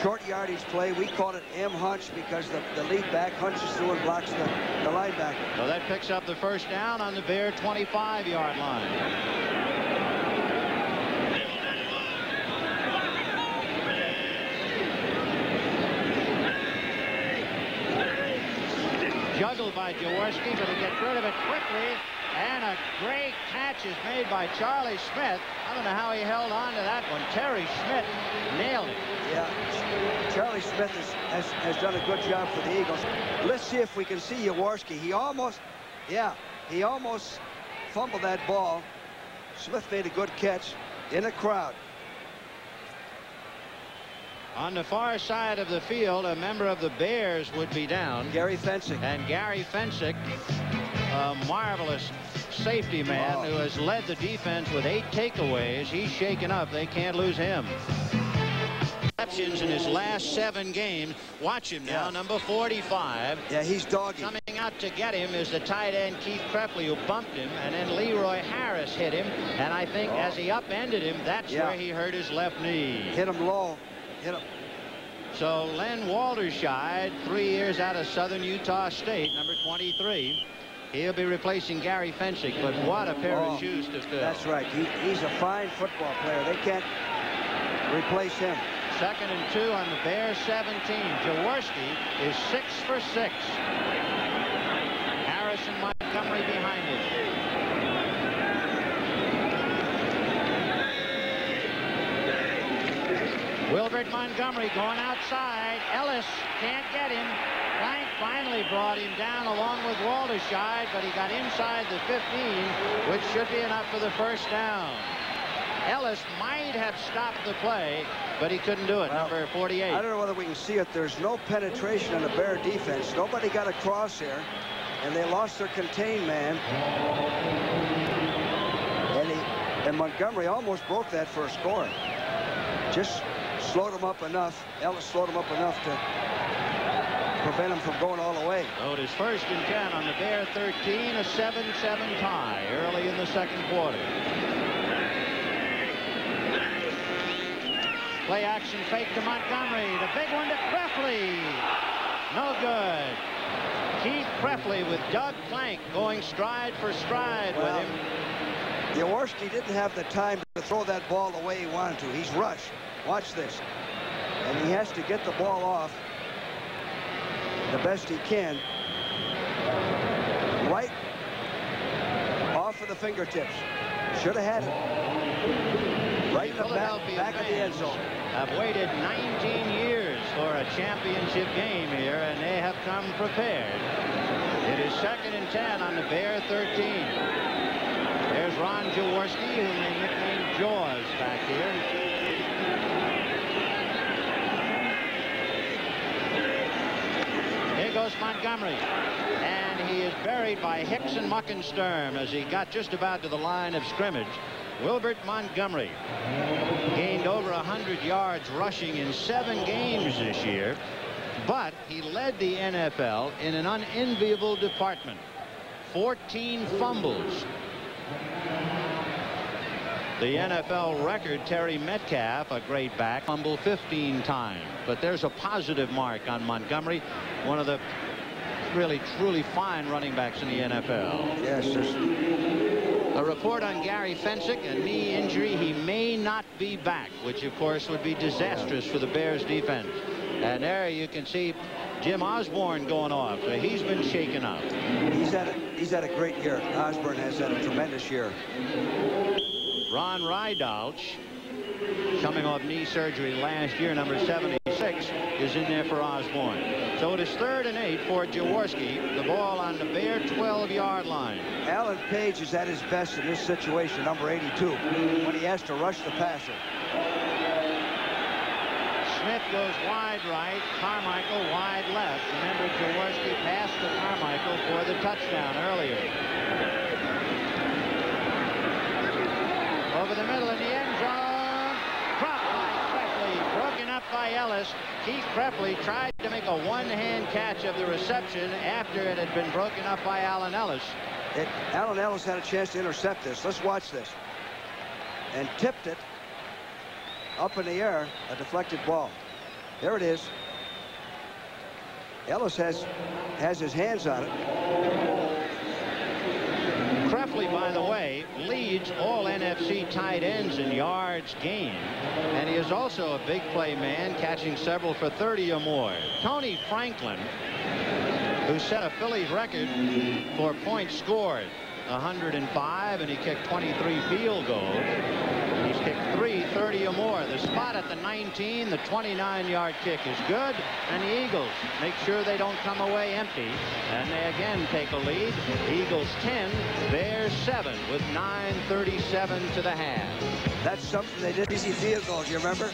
short yardage play. We call it M hunch because the lead back hunches through and blocks the linebacker. So that picks up the first down on the Bear 25-yard line. Juggled by Jaworski, but he gets rid of it quickly, and a great catch is made by Charlie Smith. I don't know how he held on to that one. Terry Schmidt nailed it. Yeah, Charlie Smith has done a good job for the Eagles. Let's see if we can see Jaworski. He almost fumbled that ball. Smith made a good catch in a crowd. On the far side of the field, a member of the Bears would be down. Gary Fensick. And Gary Fensick, a marvelous safety man who has led the defense with 8 takeaways. He's shaken up. They can't lose him. Receptions in his last 7 games. Watch him now, number 45. Yeah, he's dogging. Coming out to get him is the tight end Keith Krepley, who bumped him, and then Leroy Harris hit him. And I think as he upended him, that's where he hurt his left knee. Hit him low. So Len Walderscheid, 3 years out of Southern Utah State, number 23. He'll be replacing Gary Fensick, but what a pair of shoes to fill. That's right. He's a fine football player. They can't replace him. 2nd and 2 on the Bears 17. Jaworski is 6 for 6. Harrison Montgomery behind him. Wilbert Montgomery going outside. Ellis can't get him. Plank finally brought him down along with Walderscheid, but he got inside the 15, which should be enough for the first down. Ellis might have stopped the play, but he couldn't do it. Well, number 48. I don't know whether we can see it. There's no penetration on the Bear defense. Nobody got across here, and they lost their contain man. And Montgomery almost broke that for a score. Just slowed him up enough. Ellis slowed him up enough to prevent him from going all the way. So it is 1st and 10 on the Bear 13, a 7-7 tie early in the 2nd quarter. Play action fake to Montgomery. The big one to Krefli. No good. Keith Krefli with Doug Plank going stride for stride with him. Jaworski didn't have the time to throw that ball the way he wanted to. He's rushed. Watch this. And he has to get the ball off the best he can. Right off of the fingertips. Should have had it. Right in the back of the end zone. Have waited 19 years for a championship game here, and they have come prepared. It is 2nd and 10 on the Bear 13. There's Ron Jaworski, whom they nicknamed Jaws back here. Here goes Montgomery, and he is buried by Hicks and Muckensturm as he got just about to the line of scrimmage. Wilbert Montgomery gained over 100 yards rushing in 7 games this year, but he led the NFL in an unenviable department. 14 fumbles. The NFL record, Terry Metcalf, a great back, fumbled 15 times. But there's a positive mark on Montgomery, one of the really, truly fine running backs in the NFL. Yes, a report on Gary Fensick, a knee injury. He may not be back, which, of course, would be disastrous for the Bears defense. And there you can see Jim Osborne going off. So he's been shaken up. He's had a great year. Osborne has had a tremendous year. Ron Rydalch, coming off knee surgery last year, number 76, is in there for Osborne. So it is 3rd and 8 for Jaworski. The ball on the Bear 12-yard line. Alan Page is at his best in this situation, number 82, when he has to rush the passer. Smith goes wide right, Carmichael wide left. Remember, Jaworski passed to Carmichael for the touchdown earlier. Over the middle in the end zone. Dropped by Krefli. Broken up by Ellis. Keith Krefli tried to make a one-hand catch of the reception after it had been broken up by Allen Ellis. Allen Ellis had a chance to intercept this. Let's watch this. And tipped it up in the air, a deflected ball. There it is. Ellis has his hands on it. Krefli, by the way, leads all NFC tight ends in yards gained, and he is also a big play man, catching several for 30 or more. Tony Franklin, who set a Phillies record for points scored, 105, and he kicked 23 field goals. He's kicked 30 or more. The spot at the 19, the 29-yard kick is good, and the Eagles make sure they don't come away empty, and they again take a lead. Eagles 10, Bears 7 with 9:37 to the half. That's something they did. Easy field goals, you remember?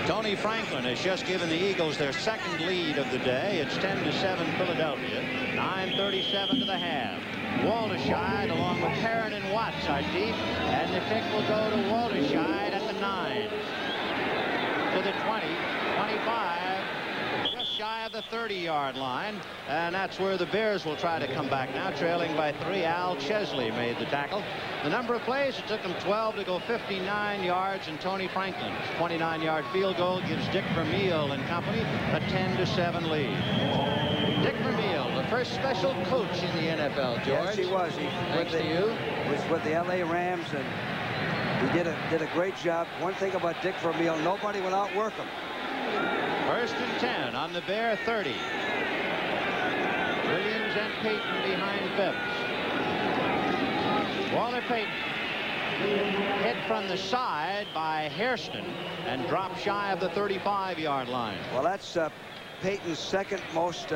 Tony Franklin has just given the Eagles their 2nd lead of the day. It's 10-7 Philadelphia. 9:37 to the half. Walderscheid along with Perrin and Watts are deep, and the kick will go to Walderscheid at the 9. To the 20, 25, just shy of the 30-yard line, and that's where the Bears will try to come back now, trailing by 3. Al Chesley made the tackle. The number of plays, it took them 12 to go 59 yards, and Tony Franklin's 29-yard field goal gives Dick Vermeil and company a 10-7 lead. Dick Vermeil, the first special coach in the NFL, George. Yes, he was. Thanks to you. Was with the L.A. Rams, and he did a great job. One thing about Dick Vermeil, nobody will outwork him. 1st and 10 on the Bear 30. Williams and Payton behind Phipps. Walter Payton hit from the side by Hairston and dropped shy of the 35-yard line. Well, that's Payton's second most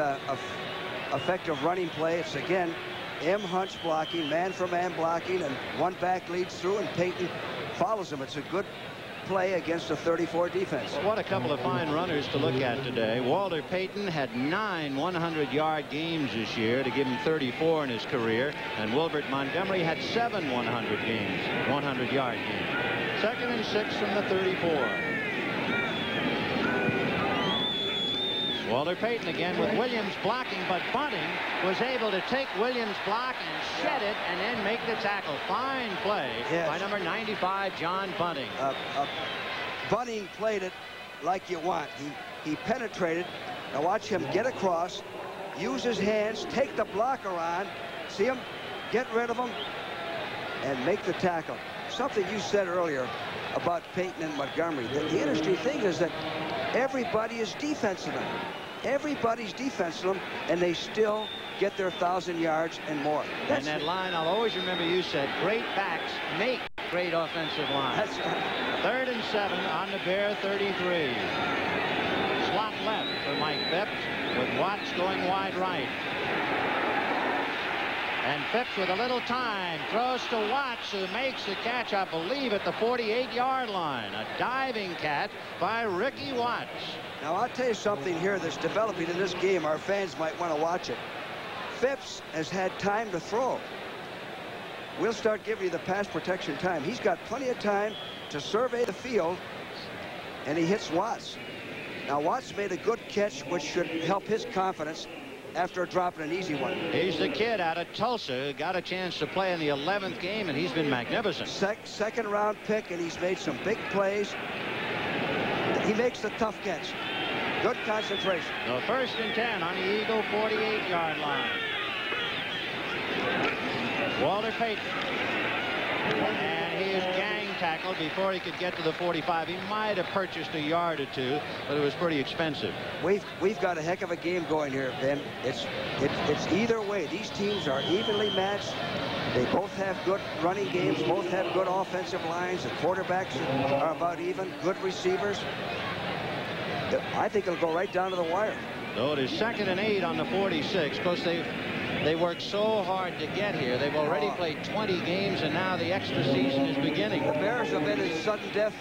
effective running play. It's again M. Hunt's blocking, man-for-man blocking, and one back leads through, and Payton follows him. It's a good play against a 34 defense. Well, what a couple of fine runners to look at today. Walter Payton had 9 100-yard games this year to give him 34 in his career, and Wilbert Montgomery had 7 100-yard games. 2nd and 6 from the 34. Walter Payton again with Williams blocking, but Bunting was able to take Williams' block and shed it and then make the tackle. Fine play by number 95, John Bunting. Bunting played it like you want. He penetrated. Now watch him get across, use his hands, take the blocker on, see him, get rid of him, and make the tackle. Something you said earlier about Payton and Montgomery. The interesting thing is that everybody is defensing them. Everybody's defensing them, and they still get their 1,000 yards and more. And that line, I'll always remember you said, great backs make great offensive line. That's right. 3rd and 7 on the Bear 33. Slot left for Mike Phipps with Watts going wide right. And Phipps with a little time throws to Watts, who makes the catch, I believe, at the 48-yard line. A diving catch by Ricky Watts. Now, I'll tell you something here that's developing in this game. Our fans might want to watch it. Phipps has had time to throw. We'll start giving you the pass protection time. He's got plenty of time to survey the field, and he hits Watts. Now, Watts made a good catch, which should help his confidence after dropping an easy one. He's the kid out of Tulsa who got a chance to play in the 11th game, and he's been magnificent. Second round pick, and he's made some big plays. He makes the tough catch. Good concentration. The 1st and 10 on the Eagle 48-yard line. Walter Payton. And he is gang tackled before he could get to the 45. He might have purchased a yard or two, but it was pretty expensive. We've got a heck of a game going here, Ben. It's either way. These teams are evenly matched. They both have good running games, both have good offensive lines. The quarterbacks are about even, good receivers. I think it'll go right down to the wire. So it is 2nd and 8 on the 46. Of course, they worked so hard to get here. They've already played 20 games, and now the extra season is beginning. The Bears have been in sudden death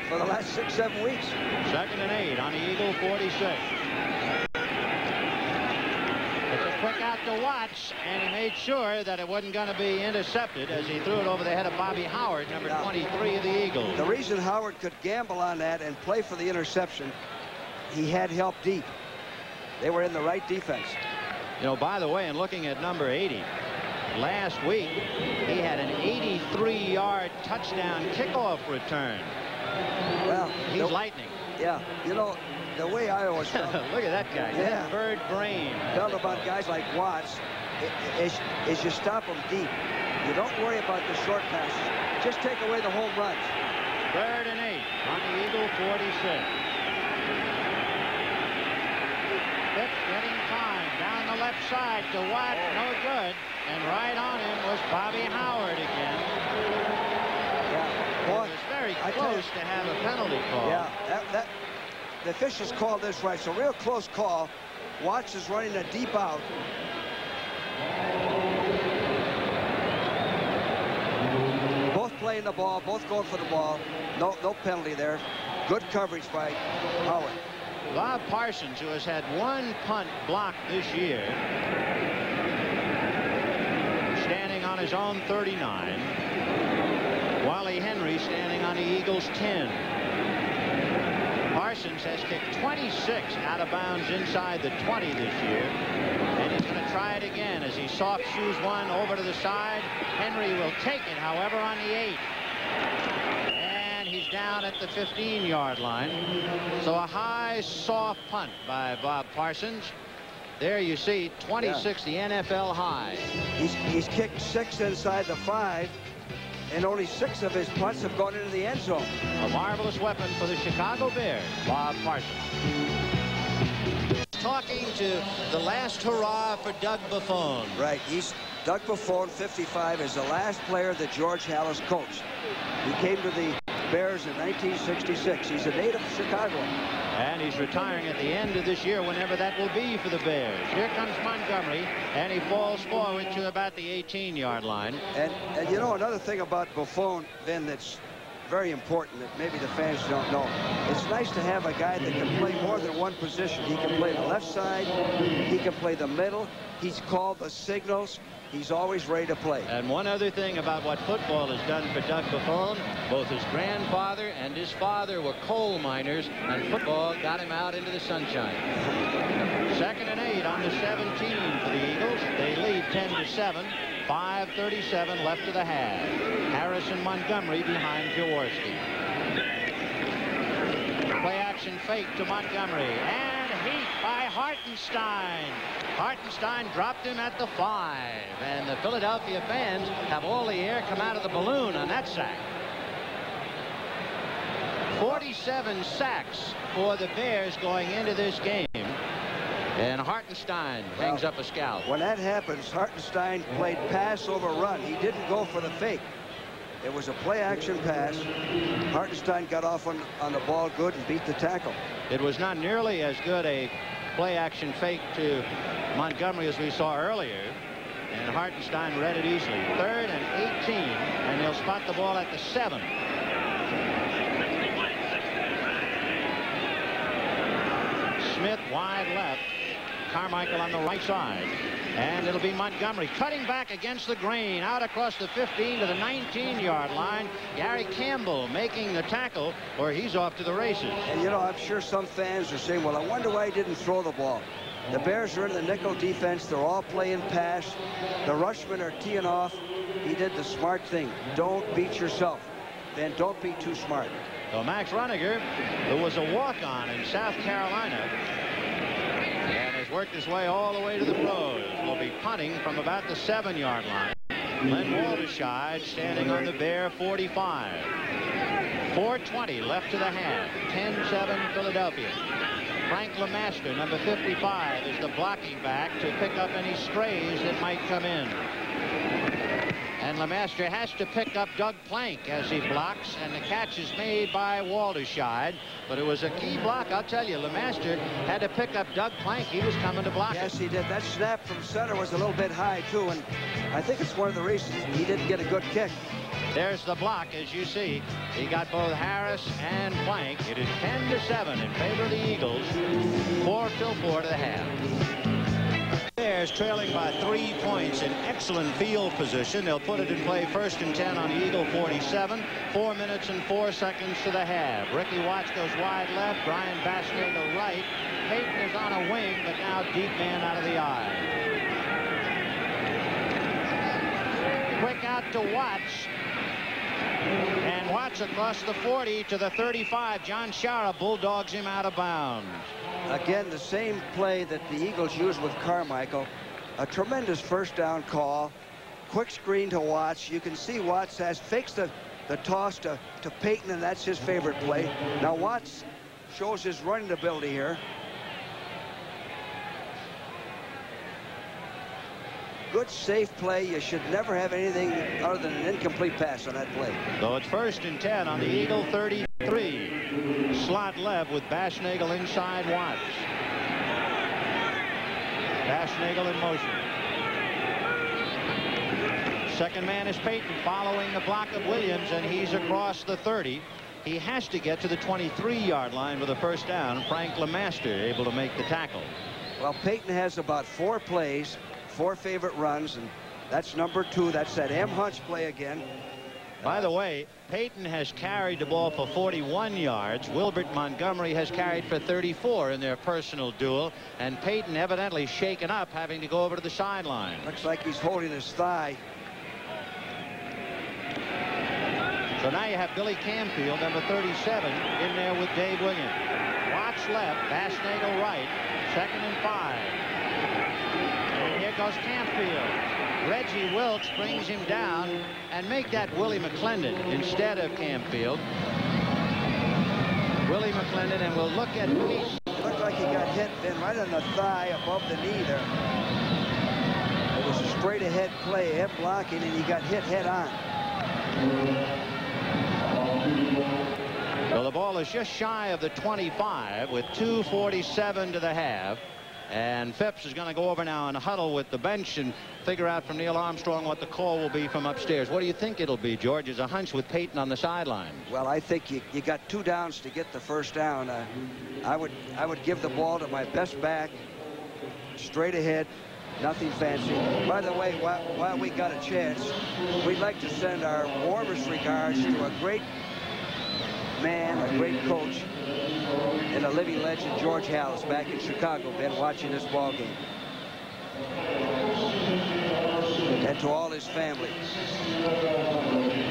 for the last 6-7 weeks. 2nd and 8 on the Eagle 46. It's a quick out to Watts, and he made sure that it wasn't going to be intercepted as he threw it over the head of Bobby Howard, number 23 of the Eagles. The reason Howard could gamble on that and play for the interception, he had help deep. They were in the right defense. You know, by the way, and looking at number 80, last week he had an 83-yard touchdown kickoff return. Well, he's lightning. Yeah, you know, the way I always felt. Look at that guy. Yeah. Bird brain. Felt about guys like Watts is you stop them deep. You don't worry about the short passes. Just take away the home runs. 3rd and 8 on the Eagle 46. Phipps getting time down the left side to Watts, no good, and right on him was Bobby Howard again. Yeah, boy, it was very close to have a penalty call. Yeah, the officials called this right. So real close call. Watts is running a deep out. Both playing the ball, both going for the ball. No penalty there. Good coverage by Howard. Bob Parsons, who has had one punt blocked this year, standing on his own 39. Wally Henry standing on the Eagles' 10. Parsons has kicked 26 out of bounds inside the 20 this year. And he's going to try it again as he soft shoes one over to the side. Henry will take it, however, on the 8. And he's down at the 15-yard line. So a high, soft punt by Bob Parsons. There you see 26, the NFL high. He's kicked 6 inside the 5. And only 6 of his punts have gone into the end zone. A marvelous weapon for the Chicago Bears, Bob Parsons. Talking to the last hurrah for Doug Buffon. Right. Doug Buffon, 55, is the last player that George Halas coached. He came to the Bears in 1966. He's a native Chicagoan. And he's retiring at the end of this year, whenever that will be for the Bears. Here comes Montgomery, and he falls forward to about the 18-yard line. And you know, another thing about Buffon, Vin, that's very important that maybe the fans don't know. It's nice to have a guy that can play more than one position. He can play the left side. He can play the middle. He's called the signals. He's always ready to play. And one other thing about what football has done for Doug Buffon, both his grandfather and his father were coal miners, and football got him out into the sunshine. 2nd and 8 on the 17 for the Eagles. They lead 10-7. 5:37 left of the half. Harris and Montgomery behind Jaworski. Play action fake to Montgomery. And heat by Hartenstein. Hartenstein dropped him at the 5. And the Philadelphia fans have all the air come out of the balloon on that sack. 47 sacks for the Bears going into this game. And Hartenstein hangs up a scout. When that happens, Hartenstein played pass over run. He didn't go for the fake. It was a play-action pass. Hartenstein got off on the ball good and beat the tackle. It was not nearly as good a play-action fake to Montgomery as we saw earlier. And Hartenstein read it easily. 3rd and 18. And he'll spot the ball at the 7. Smith wide left. Carmichael on the right side. And it'll be Montgomery cutting back against the grain, out across the 15 to the 19-yard line. Gary Campbell making the tackle, or he's off to the races. And you know, I'm sure some fans are saying, well, I wonder why he didn't throw the ball. The Bears are in the nickel defense. They're all playing pass. The rushmen are teeing off. He did the smart thing. Don't beat yourself. Then don't be too smart. So Max Roniger, who was a walk-on in South Carolina, and has worked his way all the way to the pros, will be punting from about the 7-yard line. Len Walderscheid standing on the Bear 45. 4:20 left to the half. 10-7 Philadelphia. Frank LeMaster, number 55, is the blocking back to pick up any strays that might come in. And LeMaster has to pick up Doug Plank as he blocks, and the catch is made by Walderscheid. But it was a key block, I'll tell you. LeMaster had to pick up Doug Plank. He was coming to block. Yes, he did. That snap from center was a little bit high, too, and I think it's one of the reasons he didn't get a good kick. There's the block, as you see. He got both Harris and Plank. It is 10-7 in favor of the Eagles. 4:04 to the half. Bears trailing by 3 points in excellent field position. They'll put it in play 1st and 10 on the Eagle 47. 4 minutes and 4 seconds to the half. Ricky Watts goes wide left. Brian Bassnagel right. Payton is on a wing, but now deep man out of the eye. Quick out to Watts. And Watts across the 40 to the 35. John Shara bulldogs him out of bounds. Again, the same play that the Eagles used with Carmichael. A tremendous 1st down call. Quick screen to Watts. You can see Watts fakes the toss to Payton, and that's his favorite play. Now Watts shows his running ability here. Good, safe play. You should never have anything other than an incomplete pass on that play. So it's 1st and 10 on the Eagle 33. Slot left with Bassnagel inside Watts. Bassnagel in motion. Second man is Payton following the block of Williams, and he's across the 30. He has to get to the 23-yard line with a 1st down. Frank LeMaster able to make the tackle. Well, Payton has about 4 plays, 4 favorite runs, and that's number 2. That's that M. Hunch play again. By the way, Payton has carried the ball for 41 yards. Wilbert Montgomery has carried for 34 in their personal duel. And Payton evidently shaken up, having to go over to the sideline. Looks like he's holding his thigh. So now you have Billy Camfield, number 37, in there with Dave Williams. Watts left, Bashnagel right, 2nd and 5. And here goes Camfield. Reggie Wilkes brings him down, and make that Willie McClendon instead of Camfield. Willie McClendon, and we'll look at Pete. Looked like he got hit then right on the thigh above the knee there. It was a straight ahead play, head blocking, and he got hit head on. Well, the ball is just shy of the 25 with 2:47 to the half. And Phipps is going to go over now and huddle with the bench and figure out from Neil Armstrong what the call will be from upstairs. What do you think it'll be, George? Is a hunch with Payton on the sideline. Well, I think you got 2 downs to get the first down. I would give the ball to my best back, straight ahead, nothing fancy. By the way, while we got a chance, we'd like to send our warmest regards to a great man, a great coach, and a living legend, George Hallis, back in Chicago, been watching this ball game. And to all his family.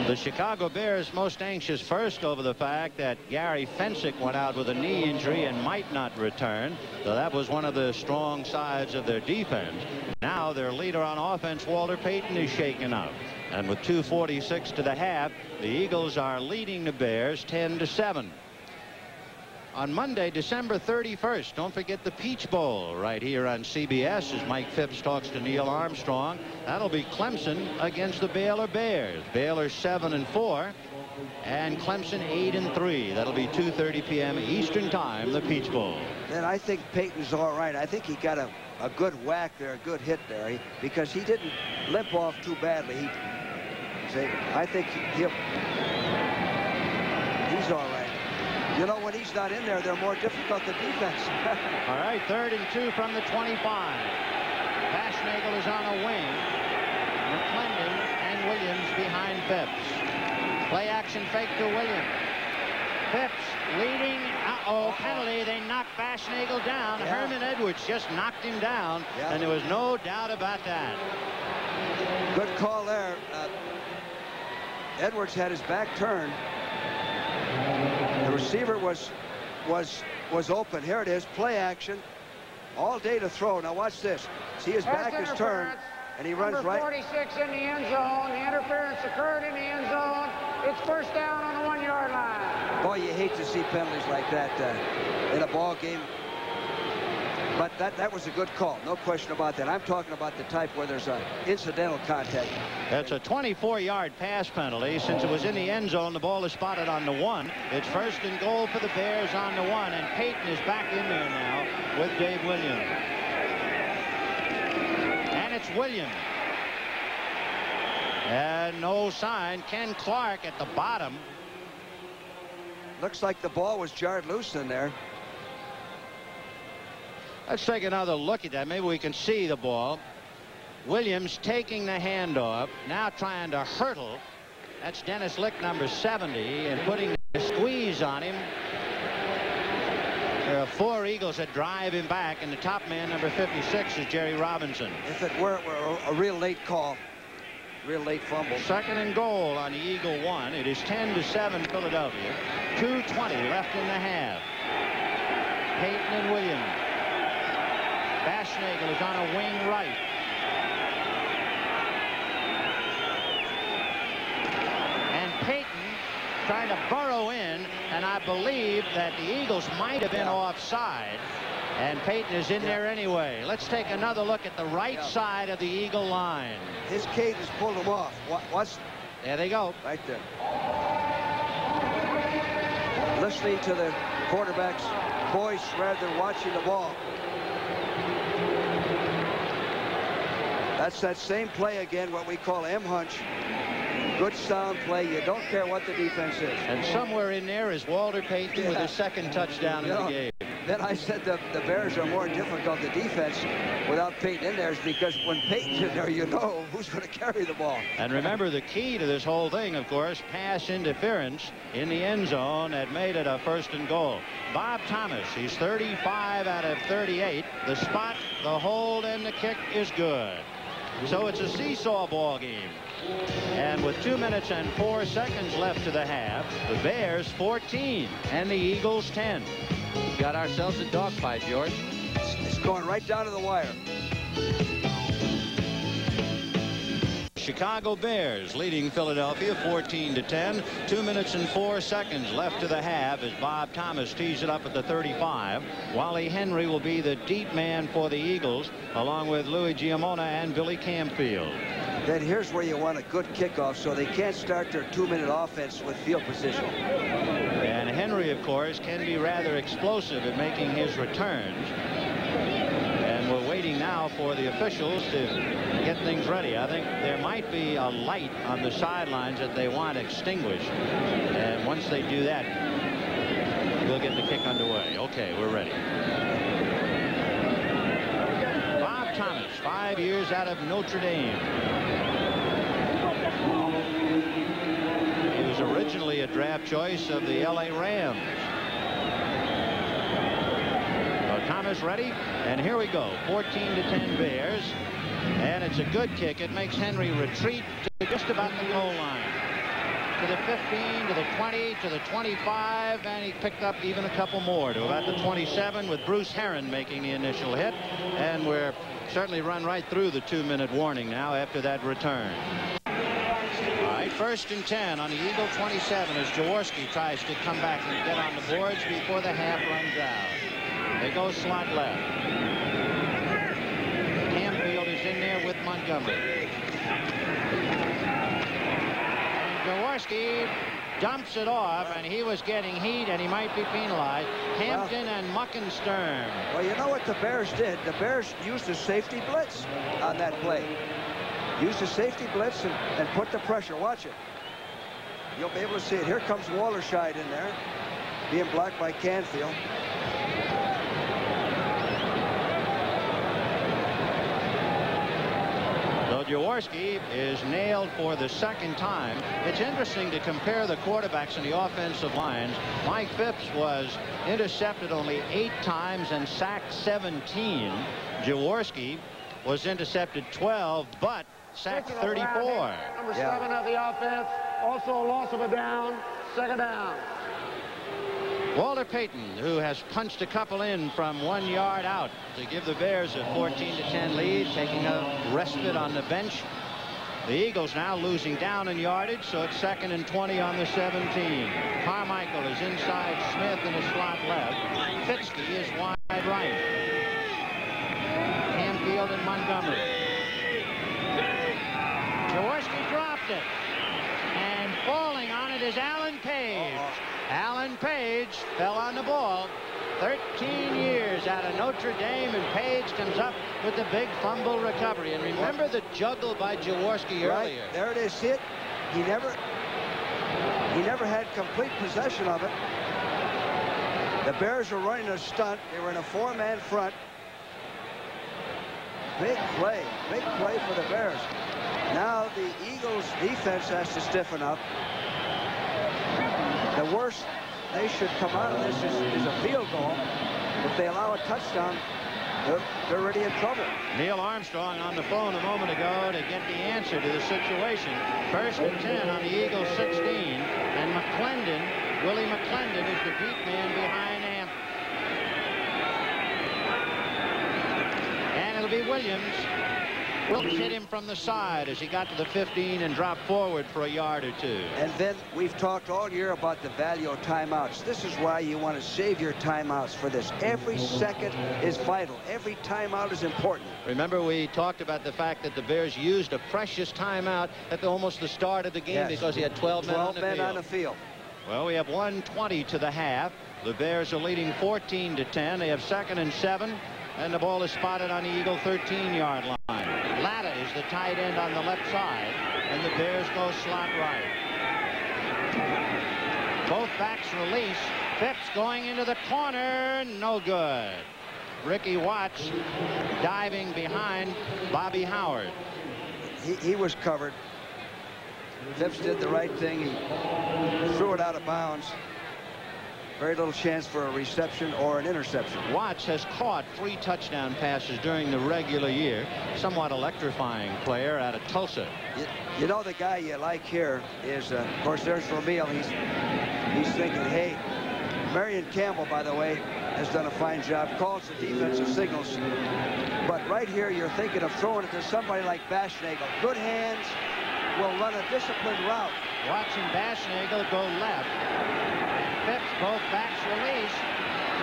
The Chicago Bears most anxious first over the fact that Gary Fensick went out with a knee injury and might not return. So that was one of the strong sides of their defense. Now their leader on offense, Walter Payton, is shaken up. And with 2:46 to the half, the Eagles are leading the Bears 10-7. On Monday, December 31st, don't forget the Peach Bowl right here on CBS as Mike Phipps talks to Neil Armstrong. That'll be Clemson against the Baylor Bears. Baylor 7-4 and Clemson 8-3. That'll be 2:30 p.m. Eastern Time, the Peach Bowl. Then I think Payton's all right. I think he got a good whack there, a good hit there, because he didn't limp off too badly. I think he's all right. You know, when he's not in there, they're more difficult to defense. All right, 3rd and 2 from the 25. Bashnagel is on a wing. McClendon and Williams behind Phipps. Play action fake to Williams. Phipps leading. Penalty. They knocked Bashnagel down. Yeah. Herman Edwards just knocked him down, and there was no doubt about that. Good call there. Edwards had his back turned. The receiver was open. Here it is, play action, all day to throw. Now watch this. See, his back is turned, and he runs right. Number 46 in the end zone. The interference occurred in the end zone. It's first down on the 1-yard line. Boy, you hate to see penalties like that in a ball game. But that was a good call, no question about that. I'm talking about the type where there's an incidental contact. That's a 24-yard pass penalty. Since it was in the end zone, the ball is spotted on the 1. It's 1st and goal for the Bears on the 1, and Payton is back in there now with Dave Williams. And it's Williams. And no sign. Ken Clark at the bottom. Looks like the ball was jarred loose in there. Let's take another look at that. Maybe we can see the ball. Williams taking the handoff, now trying to hurdle. That's Dennis Lick, number 70, and putting a squeeze on him. There are 4 Eagles that drive him back, and the top man, number 56, is Jerry Robinson. If it were a real late call, real late fumble. 2nd and goal on the Eagle 1. It is 10-7 Philadelphia. 2:20 left in the half. Payton and Williams. Bashnagel is on a wing right. And Payton trying to burrow in, and I believe that the Eagles might have been offside, and Payton is in there anyway. Let's take another look at the right side of the Eagle line. His cadence pulled him off. There they go. Right there. Listening to the quarterback's voice rather than watching the ball. That's that same play again, what we call M-hunch. Good sound play. You don't care what the defense is. And somewhere in there is Walter Payton with his 2nd touchdown in the game. then I said the Bears are more difficult to defense without Payton in there, is because when Payton's in there, you know who's going to carry the ball. And remember, the key to this whole thing, of course, pass interference in the end zone that made it a 1st and goal. Bob Thomas, he's 35 out of 38. The spot, the hold, and the kick is good. So it's a seesaw ball game. And with 2 minutes and 4 seconds left to the half, the Bears 14 and the Eagles 10. Got ourselves a dogfight, George. It's going right down to the wire. Chicago Bears leading Philadelphia 14-10. 2 minutes and 4 seconds left to the half as Bob Thomas tees it up at the 35. Wally Henry will be the deep man for the Eagles, along with Louis Giamona and Billy Campfield. Then here's where you want a good kickoff so they can't start their 2-minute offense with field position. And Henry, of course, can be rather explosive at making his returns. And we're waiting now for the officials to get things ready. I think there might be a light on the sidelines that they want extinguished. And once they do that, we'll get the kick underway. Okay, we're ready. Bob Thomas, 5 years out of Notre Dame. He was originally a draft choice of the LA Rams. Thomas ready, and here we go. 14-10 Bears, and it's a good kick. It makes Henry retreat to just about the goal line, to the 15, to the 20, to the 25, and he picked up even a couple more to about the 27 with Bruce Herron making the initial hit. And we're certainly run right through the 2-minute warning now after that return. All right, 1st and 10 on the Eagle 27 as Jaworski tries to come back and get on the boards before the half runs out. They go slot left. Campfield is in there with Montgomery. And Jaworski dumps it off, and he was getting heat, and he might be penalized. Hampton and Muckenstern. Well, you know what the Bears did? The Bears used a safety blitz on that play. Used a safety blitz and put the pressure. Watch it. You'll be able to see it. Here comes Wallerscheid in there, being blocked by Canfield. Jaworski is nailed for the 2nd time. It's interesting to compare the quarterbacks in the offensive lines. Mike Phipps was intercepted only 8 times and sacked 17. Jaworski was intercepted 12 but sacked 34. Number 7 of the offense, also a loss of a down, 2nd down. Walter Payton, who has punched a couple in from 1 yard out to give the Bears a 14-10 lead, taking a respite on the bench. The Eagles now losing down in yardage, so it's 2nd and 20 on the 17. Carmichael is inside Smith in the slot left. Fitzke is wide right. Campfield and Montgomery. Jaworski dropped it. And falling on it is Alan Page. Alan Page fell on the ball. 13 years out of Notre Dame, and Page comes up with the big fumble recovery. And remember the juggle by Jaworski earlier. Right, there it is. Hit. He never had complete possession of it. The Bears were running a stunt. They were in a 4-man front. Big play for the Bears. Now the Eagles defense has to stiffen up. The worst they should come out of this is a field goal. If they allow a touchdown, they're already in trouble. Neil Armstrong on the phone a moment ago to get the answer to the situation. 1st and 10 on the Eagles 16, and Willie McClendon is the beat man behind Hampton. And it'll be Williams. Wilkes hit him from the side as he got to the 15 and dropped forward for a yard or 2. And then we've talked all year about the value of timeouts. This is why you want to save your timeouts for this. Every second is vital. Every timeout is important. Remember, we talked about the fact that the Bears used a precious timeout at almost the start of the game because he had 12 men on the field. Well, we have 1:20 to the half. The Bears are leading 14-10. They have 2nd and 7. And the ball is spotted on the Eagle 13-yard line. Latta is the tight end on the left side, and the Bears go slot right. Both backs release, Phipps going into the corner. No good. Ricky Watts diving behind Bobby Howard. He was covered. Phipps did the right thing. He threw it out of bounds. Very little chance for a reception or an interception. Watts has caught 3 touchdown passes during the regular year. Somewhat electrifying player out of Tulsa. You know, the guy you like here is, of course, there's Vermeil. He's thinking, hey, Marion Campbell, by the way, has done a fine job, calls the defensive signals. But right here, you're thinking of throwing it to somebody like Baschnagel. Good hands, will run a disciplined route. Watching Baschnagel go left. Phipps, both backs release,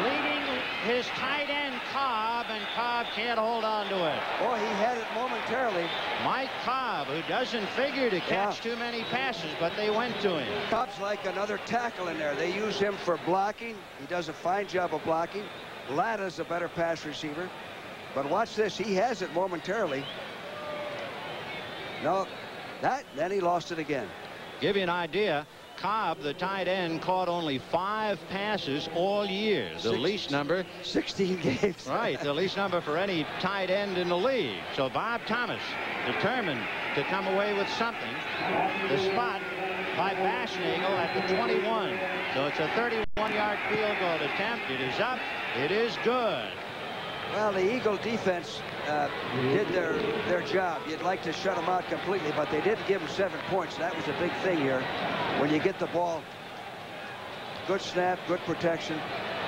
leading his tight end Cobb, and Cobb can't hold on to it. Boy, he had it momentarily. Mike Cobb, who doesn't figure to catch too many passes, but they went to him. Cobb's like another tackle in there. They use him for blocking. He does a fine job of blocking. Latta's a better pass receiver. But watch this. He has it momentarily. No, then he lost it again. Give you an idea. Cobb, the tight end, caught only 5 passes all year. The least number. 16 games. Right, the least number for any tight end in the league. So Bob Thomas determined to come away with something. The spot by Baschnagel at the 21. So it's a 31-yard field goal attempt. It is up. It is good. Well, the Eagle defense did their job. You'd like to shut them out completely, but they did give them 7 points. That was a big thing here. When you get the ball, good snap, good protection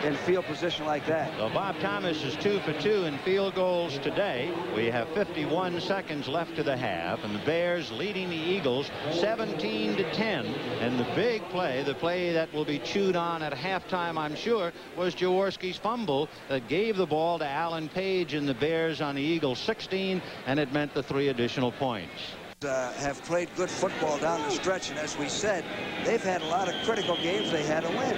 in field position like that. So Bob Thomas is 2 for 2 in field goals today. We have 51 seconds left to the half, and the Bears leading the Eagles 17-10. And the big play, the play that will be chewed on at halftime, I'm sure, was Jaworski's fumble that gave the ball to Alan Page and the Bears on the Eagles 16, and it meant the 3 additional points. Have played good football down the stretch, and as we said, they've had a lot of critical games they had to win.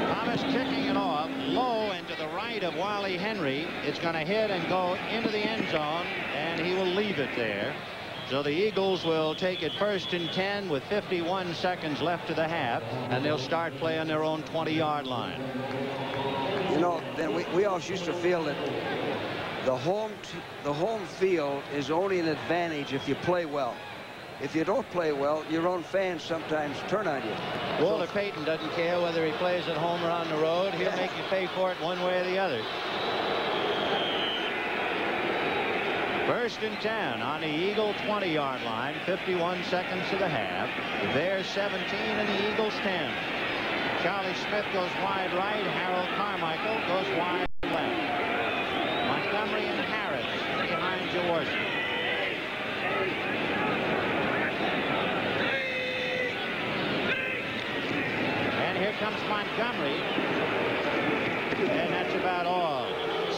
Thomas kicking it off low and to the right of Wally Henry. It's going to hit and go into the end zone, and he will leave it there. So the Eagles will take it 1st and 10 with 51 seconds left to the half, and they'll start play on their own 20-yard line. You know, then we always used to feel that the home field is only an advantage if you play well. If you don't play well, your own fans sometimes turn on you. Walter Payton doesn't care whether he plays at home or on the road. He'll make you pay for it one way or the other. 1st and 10 on the Eagle 20-yard line. 51 seconds to the half. The Bears 17 and the Eagles 10. Charlie Smith goes wide right. Harold Carmichael goes wide left. Montgomery and Harris behind Jaworski. And here comes Montgomery. And that's about all.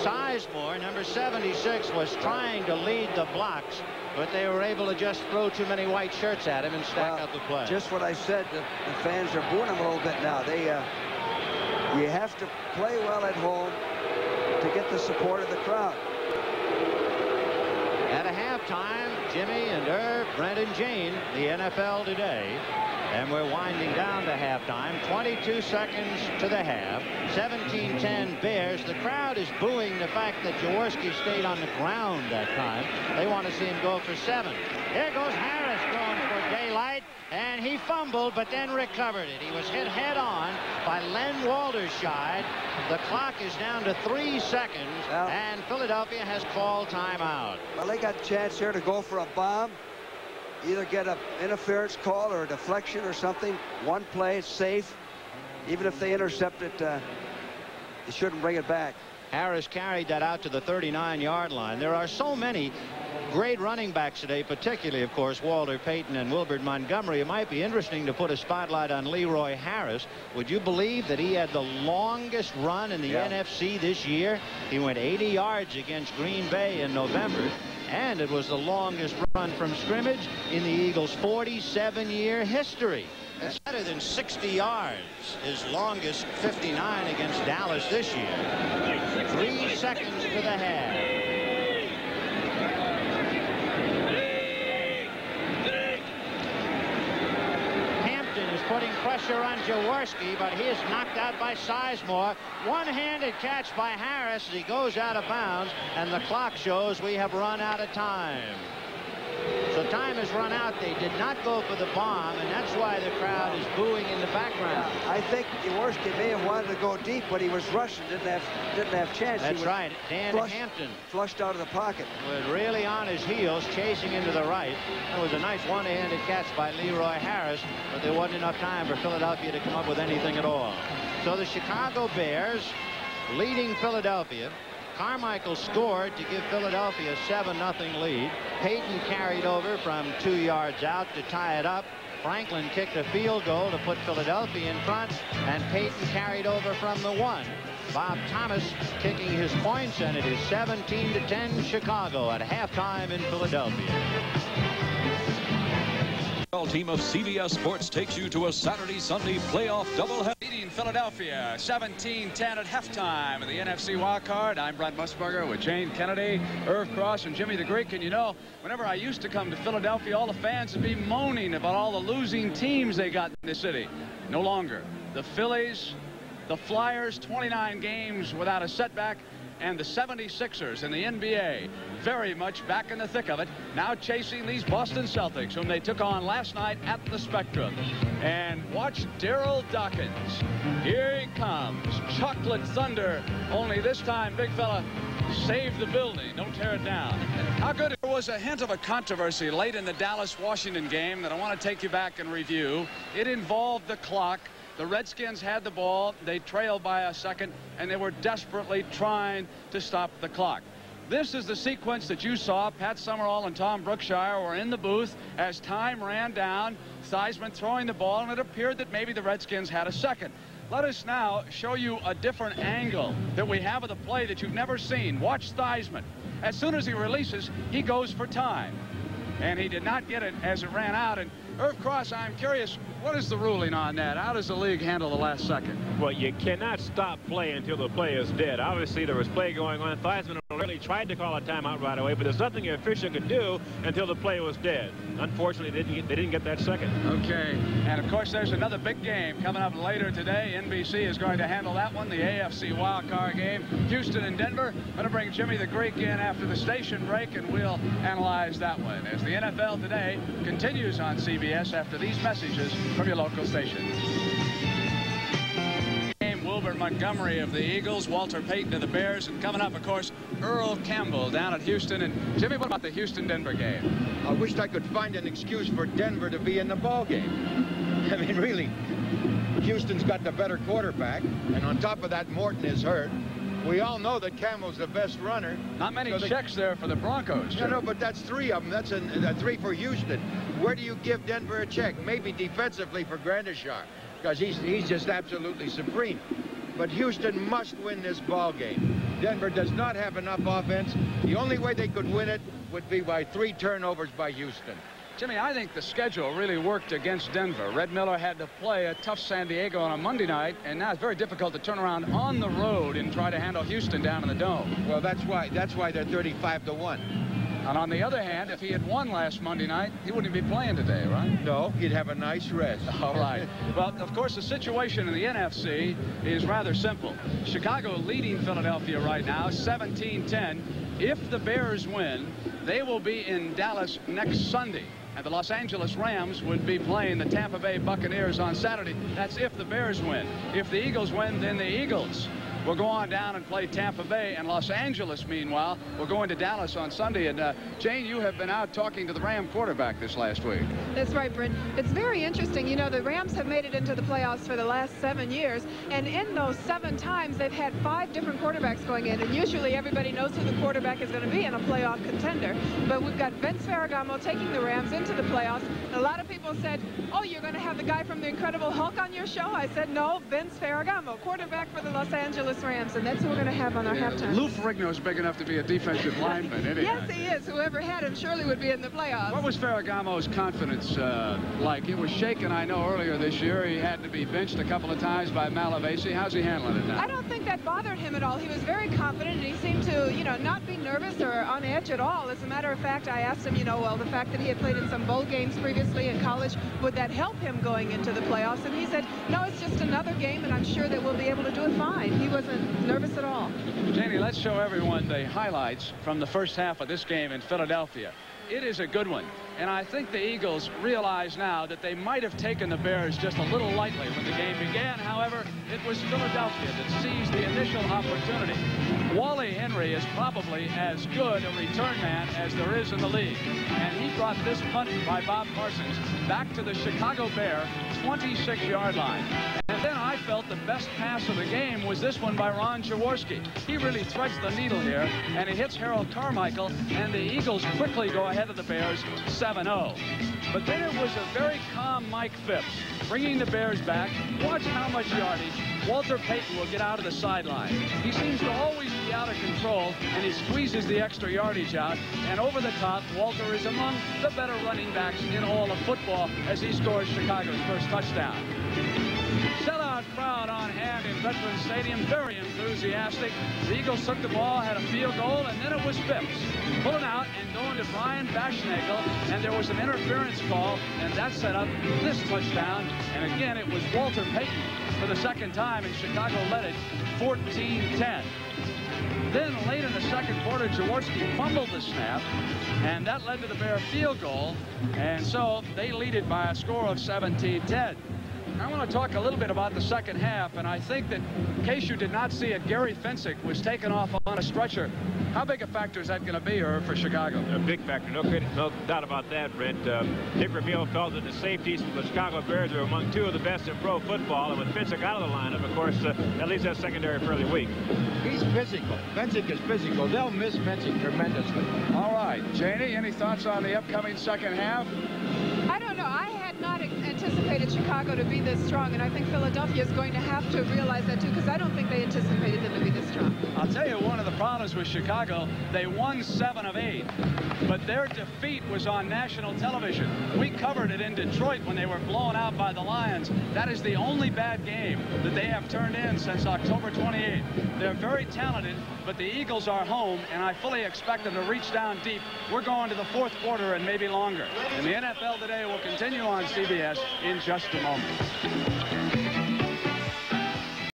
Sizemore, number 76, was trying to lead the blocks, but they were able to just throw too many white shirts at him and stack up the play. Just what I said, the fans are booing him a little bit now. You have to play well at home to get the support of the crowd. At a halftime, Jimmy and Irv, Brent and Jane, the NFL today. And we're winding down to halftime. 22 seconds to the half. 17-10 Bears. The crowd is booing the fact that Jaworski stayed on the ground that time. They want to see him go for 7. Here goes Harris going for daylight. And he fumbled, but then recovered it. He was hit head-on by Len Walderscheid. The clock is down to 3 seconds, and Philadelphia has called timeout. Well, they got a chance here to go for a bomb. Either get an interference call or a deflection or something. One play, it's safe. Even if they intercept it, they shouldn't bring it back. Harris carried that out to the 39-yard line. There are so many great running backs today, particularly, of course, Walter Payton and Wilbert Montgomery. It might be interesting to put a spotlight on Leroy Harris. Would you believe that he had the longest run in the NFC this year? He went 80 yards against Green Bay in November, and it was the longest run from scrimmage in the Eagles' 47-year history. It's better than 60 yards. His longest 59 against Dallas this year. 3 seconds to the half. Hampton is putting pressure on Jaworski, but he is knocked out by Sizemore. One-handed catch by Harris as he goes out of bounds, and the clock shows we have run out of time. So time has run out. They did not go for the bomb, and that's why the crowd is booing in the background. I think Jaworski may have wanted to go deep, but he was rushing, didn't have chance. That's right. Dan Hampton flushed out of the pocket. Was really on his heels, chasing into the right. That was a nice one-handed catch by Leroy Harris, but there wasn't enough time for Philadelphia to come up with anything at all. So the Chicago Bears leading Philadelphia. Carmichael scored to give Philadelphia a 7-0 lead. Payton carried over from 2 yards out to tie it up. Franklin kicked a field goal to put Philadelphia in front, and Payton carried over from the 1. Bob Thomas kicking his points, and it is 17-10 Chicago at halftime in Philadelphia. Team of CBS Sports takes you to a Saturday-Sunday playoff doubleheader. Leading Philadelphia 17-10 at halftime of the NFC Wildcard. I'm Brent Musburger with Jane Kennedy, Irv Cross, and Jimmy the Greek. And you know, whenever I used to come to Philadelphia, all the fans would be moaning about all the losing teams they got in the city. No longer. The Phillies, the Flyers, 29 games without a setback, and the 76ers in the NBA very much back in the thick of it, now chasing these Boston Celtics, whom they took on last night at the Spectrum. And watch Daryl Dawkins. Here he comes. Chocolate Thunder. Only this time, big fella, save the building. Don't tear it down. How good. There was a hint of a controversy late in the Dallas-Washington game that I want to take you back and review. It involved the clock. The Redskins had the ball. They trailed by a second, and they were desperately trying to stop the clock. This is the sequence that you saw. Pat Summerall and Tom Brookshire were in the booth as time ran down. Theismann throwing the ball, and it appeared that maybe the Redskins had a second. Let us now show you a different angle that we have of the play that you've never seen. Watch Theismann. As soon as he releases, he goes for time. And he did not get it as it ran out. And Irv Cross, I'm curious, what is the ruling on that? How does the league handle the last second? Well, you cannot stop play until the play is dead. Obviously, there was play going on. Theismann really tried to call a timeout right away, but there's nothing an official could do until the play was dead. Unfortunately, they didn't get that second. Okay. And, of course, there's another big game coming up later today. NBC is going to handle that one, the AFC wildcard game. Houston and Denver. I'm going to bring Jimmy the Greek in after the station break, and we'll analyze that one as the NFL Today continues on CBS after these messages from your local station. Wilbert Montgomery of the Eagles, Walter Payton of the Bears, and coming up, of course, Earl Campbell down at Houston. And Jimmy, what about the Houston-Denver game? I wished I could find an excuse for Denver to be in the ball game. I mean, really, Houston's got the better quarterback, and on top of that, Morton is hurt. We all know that Campbell's the best runner. Not many checks there for the Broncos. No, but that's 3 of them. That's a 3 for Houston. Where do you give Denver a check? Maybe defensively for Grandishar, because he's just absolutely supreme. But Houston must win this ball game. Denver does not have enough offense. The only way they could win it would be by 3 turnovers by Houston. Jimmy, I think the schedule really worked against Denver. Red Miller had to play a tough San Diego on a Monday night, and now it's very difficult to turn around on the road and try to handle Houston down in the Dome. Well, that's why they're 35-1. And on the other hand, if he had won last Monday night, he wouldn't be playing today, right? No, he'd have a nice rest. All right. Well, of course, the situation in the NFC is rather simple. Chicago leading Philadelphia right now, 17-10. If the Bears win, they will be in Dallas next Sunday. And the Los Angeles Rams would be playing the Tampa Bay Buccaneers on Saturday. That's if the Bears win. If the Eagles win, then the Eagles will go on down and play Tampa Bay, and Los Angeles, meanwhile, will go into Dallas on Sunday. And Jane, you have been out talking to the Ram quarterback this last week. That's right, Brent. It's very interesting. You know, the Rams have made it into the playoffs for the last 7 years, and in those 7 times, they've had 5 different quarterbacks going in, and usually everybody knows who the quarterback is going to be in a playoff contender. But we've got Vince Ferragamo taking the Rams into the playoffs. And a lot of people said, oh, you're going to have the guy from the Incredible Hulk on your show? I said, no, Vince Ferragamo, quarterback for the Los Angeles Rams, and that's who we're going to have on our halftime. Lou Ferrigno is big enough to be a defensive lineman, isn't he? Yes, he is. Whoever had him surely would be in the playoffs. What was Ferragamo's confidence like? It was shaken, I know, earlier this year. He had to be benched a couple of times by Malavasi. How's he handling it now? I don't think that bothered him at all. He was very confident, and he seemed to, you know, not be nervous or on edge at all. As a matter of fact, I asked him, you know, well, the fact that he had played in some bowl games previously in college college. Would that help him going into the playoffs? And he said, no, it's just another game, and I'm sure that we'll be able to do it fine. He wasn't nervous at all. Janie, let's show everyone the highlights from the first half of this game in Philadelphia. It is a good one. And I think the Eagles realize now that they might have taken the Bears just a little lightly when the game began. However, it was Philadelphia that seized the initial opportunity. Wally Henry is probably as good a return man as there is in the league. And he brought this punt by Bob Parsons back to the Chicago Bear 26-yard line. And then I felt the best pass of the game was this one by Ron Jaworski. He really threads the needle here, and he hits Harold Carmichael, and the Eagles quickly go ahead of the Bears 7-0. But then it was a very calm Mike Phipps bringing the Bears back. Watch how much yardage Walter Payton will get out of the sideline. He seems to always be out of control, and he squeezes the extra yardage out. And over the top, Walter is among the better running backs in all of football as he scores Chicago's first touchdown. Sellout crowd on hand in Veterans Stadium, very enthusiastic. The Eagles took the ball, had a field goal, and then it was Phipps pulling out and going to Brian Baschnagel, and there was an interference call, and that set up this touchdown. And again, it was Walter Payton for the second time, and Chicago led it 14-10. Then late in the second quarter, Jaworski fumbled the snap, and that led to the Bear field goal, and so they lead it by a score of 17-10. I want to talk a little bit about the second half, and I think that in case you did not see it, Gary Fensick was taken off on a stretcher. How big a factor is that going to be for Chicago? A big factor, no doubt about that, Brent. Dick Vermeil felt that the safeties from the Chicago Bears are among two of the best in pro football, and with Fensick out of the lineup, of course, that leaves that secondary fairly weak. He's physical. Fensick is physical. They'll miss Fensick tremendously. All right, Janie, any thoughts on the upcoming second half? I don't know. I had not anticipated Chicago to be this strong, and I think Philadelphia is going to have to realize that too, because I don't think they anticipated them to be this strong. I'll tell you, one of the problems with Chicago, they won 7 of 8, but their defeat was on national television. We covered it in Detroit when they were blown out by the Lions. That is the only bad game that they have turned in since October 28th. They're very talented, but the Eagles are home, and I fully expect them to reach down deep. We're going to the fourth quarter and maybe longer. And the NFL Today will continue on CBS in just a moment.